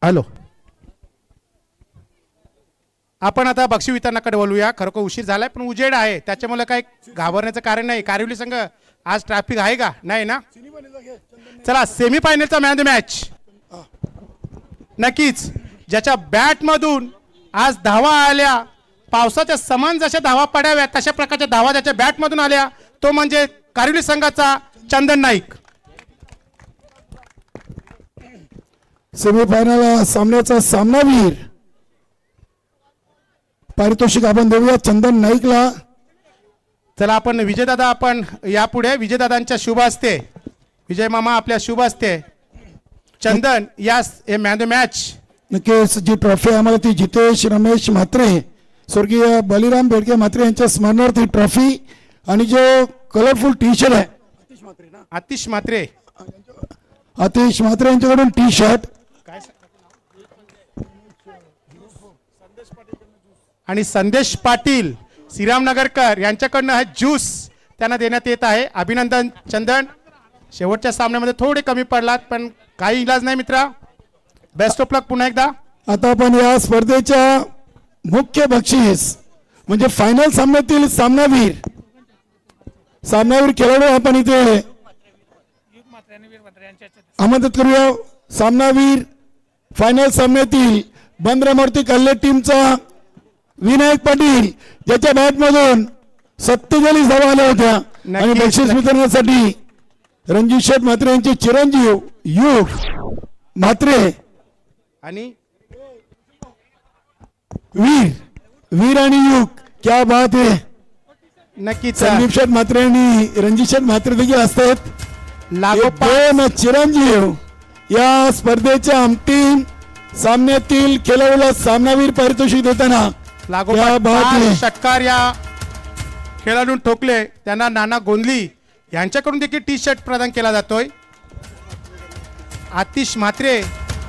हॅलो, आपण आता बक्षीस वितरणाकडे वळूया. खरोखर उशीर झालाय पण उजेड आहे त्याच्यामुळे काही घाबरण्याचं कारण नाही. कारिवली संघ आज ट्रॅफिक आहे का नाही ना? चला सेमीफायनलचा मॅन द मॅच नक्कीच ज्याच्या बॅटमधून आज धावा आल्या पावसाच्या समान जशा धावा पडाव्या तशा प्रकारच्या धावा ज्याच्या बॅटमधून आल्या तो म्हणजे कारिवली संघाचा चंदन नाईक. सेमीफायनल सामन्याचा सामनावीर पारितोषिक आपण देऊया चंदन नाईकला. चला आपण विजयदादा आपण यापुढे विजयदादांच्या शुभ हस्ते विजय मामा आपल्या शुभ हस्ते चंदन या मॅन द मॅच. नक्कीच जी ट्रॉफी आम्हाला ती जितेश रमेश म्हात्रे स्वर्गीय बलिराम बेडके म्हात्रे यांच्या स्मरणार्थ ही ट्रॉफी आणि जो कलरफुल टी शर्ट आहे आतिश म्हात्रे यांच्याकडून टी शर्ट आणि संदेश पाटील श्रीरामनगरकर यांच्याकडनं हा ज्यूस त्यांना देण्यात येत आहे. अभिनंदन चंदन. शेवटच्या सामन्यामध्ये थोडे कमी पडलात पण काही इलाज नाही मित्रा. बेस्ट ऑफ लक पुन्हा एकदा. आता आपण या स्पर्धेच्या मुख्य बक्षीस म्हणजे फायनल सामन्यातील सामनावीर खेळाडू आपण इथे आमंत्रित करूया. सामनावीर फायनल सामन्यातील बंद्रामूर्ती कल्ले टीमचा विनायक पाटील ज्याच्या बॅटमधून 47 धावा आल्या होत्या. आणि बक्षीस वितरणासाठी रणजित शेठ म्हात्रे यांचे चिरंजीव युग म्हात्रे आणि वीर आणि युग क्या बात आहे. नक्कीच संदीप शेठ म्हात्रे आणि रणजित शेठ म्हात्रे देखील असतात. दोन चिरंजीव या स्पर्धेच्या अंतिम सामन्यातील खेळाडूला सामनावीर पारितोषिक देताना षटकार या खेळाडून ठोकले त्यांना नाना गोंधली यांच्याकडून देखील टी शर्ट प्रदान केला जातोय. आतिश म्हात्रे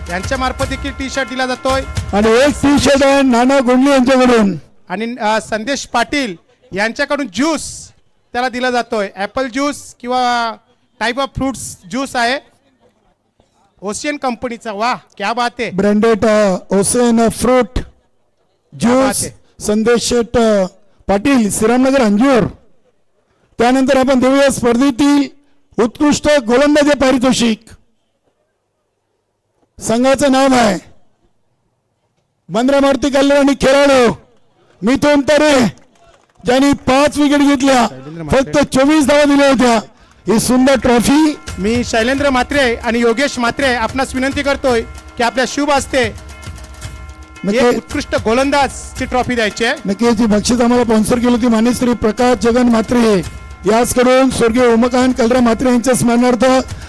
यांच्या मार्फत देखील टी शर्ट दिला जातोय आणि एक टी शर्ट आहे नाना गोंधली यांच्याकडून आणि संदेश पाटील यांच्याकडून ज्यूस त्याला दिला जातोय. ऍपल ज्यूस किंवा टाइप ऑफ फ्रुट्स ज्यूस आहे ओशियन कंपनीचा. वाह क्या बात आहे. ब्रँडेड ओशियन फ्रूट ज्यूस संदेश शेठ पाटील श्रीरामनगर अंजूर. त्यानंतर आपण देऊया स्पर्धेतील उत्कृष्ट गोलंदाज पारितोषिक. संघाचं नाव आहे बंद्रामूर्ती कल्ले आणि खेळाडू मिथुन तरे ज्यांनी 5 विकेट घेतल्या फक्त 24 धावा दिल्या होत्या. ही सुंदर ट्रॉफी मी शैलेंद्र म्हात्रे आणि योगेश म्हात्रे आपणास विनंती करतोय की आपल्या शुभ हस्ते उत्कृष्ट गोलंदाज ची ट्रॉफी द्यायची आहे. नक्कीच बक्षीस आम्हाला स्पॉन्सर केली होती मान्य श्री प्रकाश जगन म्हात्रे याचकडून स्वर्गीय उमाकांत कलरा म्हात्रे यांच्या स्मरणार्थ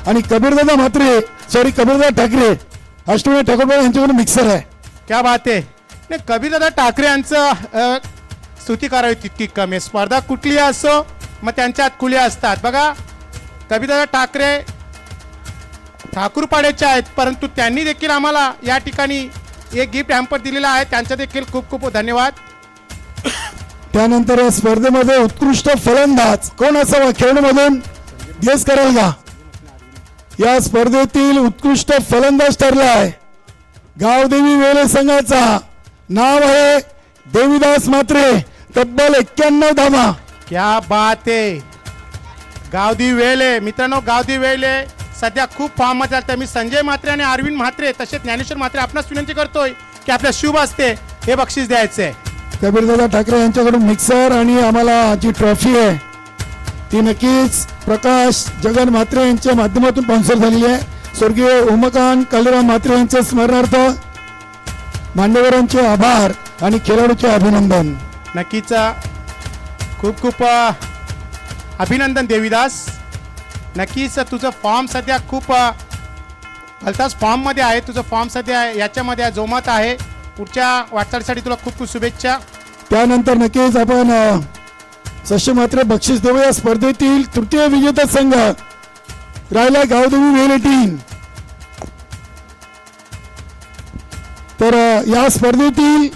आणि कबीरदादा ठाकरे अष्टमी ठाकूर यांच्याकडून मिक्सर आहे. क्या बात आहे. नाही, कबीरदादा ठाकरे यांचं स्तुती करावी तितकी कमी आहे. स्पर्धा कुठली असो मग त्यांच्यात खुल्या असतात. बघा, कबीरदादा ठाकरे ठाकूरपाड्याचे आहेत, परंतु त्यांनी देखील आम्हाला या ठिकाणी एक गिफ्ट हॅम्पर दिलेला आहे. त्यांचा देखील खूप खूप धन्यवाद. त्यानंतर या स्पर्धेमध्ये उत्कृष्ट फलंदाज कोण असावा खेळण्यामधून गेस कराल का? या स्पर्धेतील उत्कृष्ट फलंदाज ठरलाय गावदेवी वेले संघाचा. नाव आहे देवीदास म्हात्रे. तब्बल 91 धावा. क्या बात आहे. गावदी वेले मित्रांनो, गावदी वेले सध्या खूप फॉर्म मध्ये चालतात. मी संजय म्हात्रे आणि अरविंद म्हात्रे तसेच ज्ञानेश्वर म्हात्रे आपणास विनंती करतोय की आपल्या शुभ हस्ते हे बक्षीस द्यायचे. कबीरदादा ठाकरे यांच्याकडून मिक्सर आणि आम्हाला जी ट्रॉफी आहे ती नक्कीच प्रकाश जगन म्हात्रे यांच्या माध्यमातून स्पॉन्सर झालेली आहे. स्वर्गीय उमाकांत कलरा म्हात्रे यांच्या स्मरणार्थ मान्यवरांचे आभार आणि खेळाडूचे अभिनंदन. नक्कीच खूप खूप अभिनंदन देवीदास. नक्कीच तुझं फॉर्म सध्या खूप भलताच फॉर्ममध्ये आहे. तुझं फॉर्म सध्या याच्यामध्ये जोमात आहे. पुढच्या वाटचालीसाठी तुला खूप खूप शुभेच्छा. त्यानंतर नक्कीच आपण सश्य मात्र बक्षीस देऊ. या स्पर्धेतील तृतीय विजेता संघ राहिला गावदेवी वेले टीम. तर या स्पर्धेतील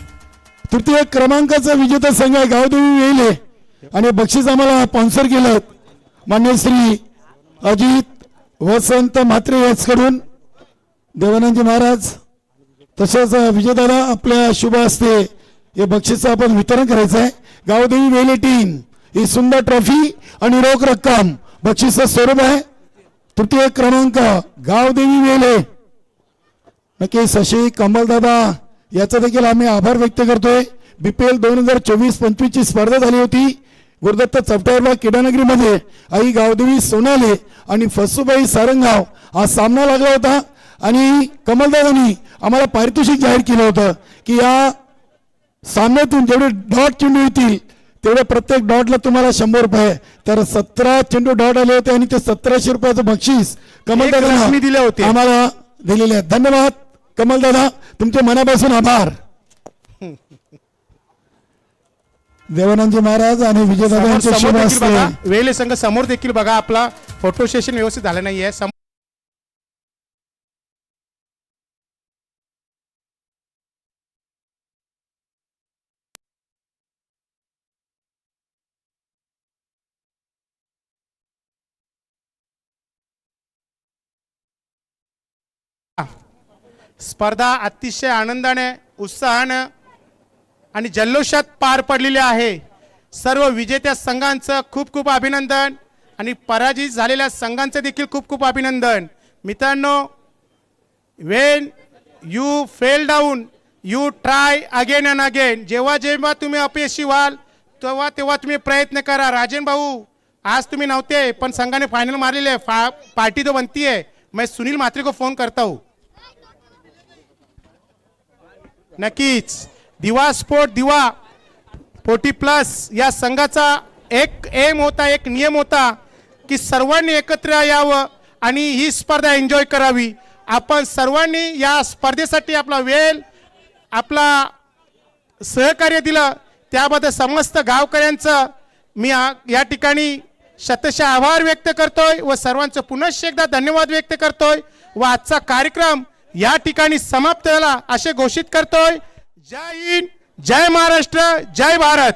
तृतीय क्रमांकाचा विजेता संघ आहे गावदेवी वेले आणि बक्षीस आम्हाला स्पॉन्सर केलं मान्य श्री अजित वसंत म्हात्रे यांच्याकडून. देवानंदजी महाराज तसेच विजयदादा आपल्या शुभ हस्ते हे बक्षीस आपण वितरण करायचं आहे. गावदेवी वेले टीम ही सुंदर ट्रॉफी आणि रोख रक्कम बक्षीसचं स्वरूप आहे. तृतीय क्रमांक गावदेवी वेले. नक्की शशी कमलदादा याचा देखील आम्ही आभार व्यक्त करतोय. BPL 2024-25 ची स्पर्धा झाली होती गुरुदत्त चपटावरबाग किडानगरीमध्ये. आई गावदेवी सोनाले आणि फसुबाई सारंगाव हा सामना लागला होता आणि कमलदादांनी आम्हाला पारितोषिक जाहीर केलं होतं की या सामन्यातून जेवढे डॉट चेंडू येतील तेवढे प्रत्येक डॉटला तुम्हाला 100 रुपये. तर 17 चेंडू डॉट आले होते आणि ते 1700 रुपयाचं बक्षीस कमलदादांनी दिले होते. आम्हाला दिलेले आहेत. धन्यवाद कमलदादा, तुमचे मनापासून आभार. देवानंदजी महाराज आणि विजयदादा यांचे शुभ हस्ते. वेले संघ समोर देखील बघा, आपला फोटो सेशन व्यवस्थित झालं नाहीये. स्पर्धा अतिशय आनंदाने, उत्साहानं आणि जल्लोषात पार पडलेली आहे. सर्व विजेत्या संघांचं खूप खूप अभिनंदन आणि पराजित झालेल्या संघांचं देखील खूप खूप अभिनंदन. मित्रांनो, Wien you fail down you try again and again. जेव्हा जेव्हा तुम्ही अपयशी व्हाल तेव्हा तेव्हा तुम्ही प्रयत्न करा. राजन भाऊ, आज तुम्ही नव्हते पण संघाने फायनल मारलेले आहे. पार्टी तो बनती है. मैं सुनील म्हात्रे को फोन करता हूँ. नक्कीच दिवा स्पोर्ट दिवा 40+ या संघाचा एक एम होता, एक नियम होता की सर्वांनी एकत्र यावं आणि ही स्पर्धा एन्जॉय करावी. आपण सर्वांनी या स्पर्धेसाठी आपला वेळ, आपला सहकार्य दिलं त्याबद्दल समस्त गावकऱ्यांचं मी या ठिकाणी शतशः आभार व्यक्त करतोय व सर्वांचं पुनश्च एकदा धन्यवाद व्यक्त करतोय व आजचा कार्यक्रम या ठिकाणी समाप्त झाला असे घोषित करतोय. जय हिंद, जय महाराष्ट्र, जय भारत.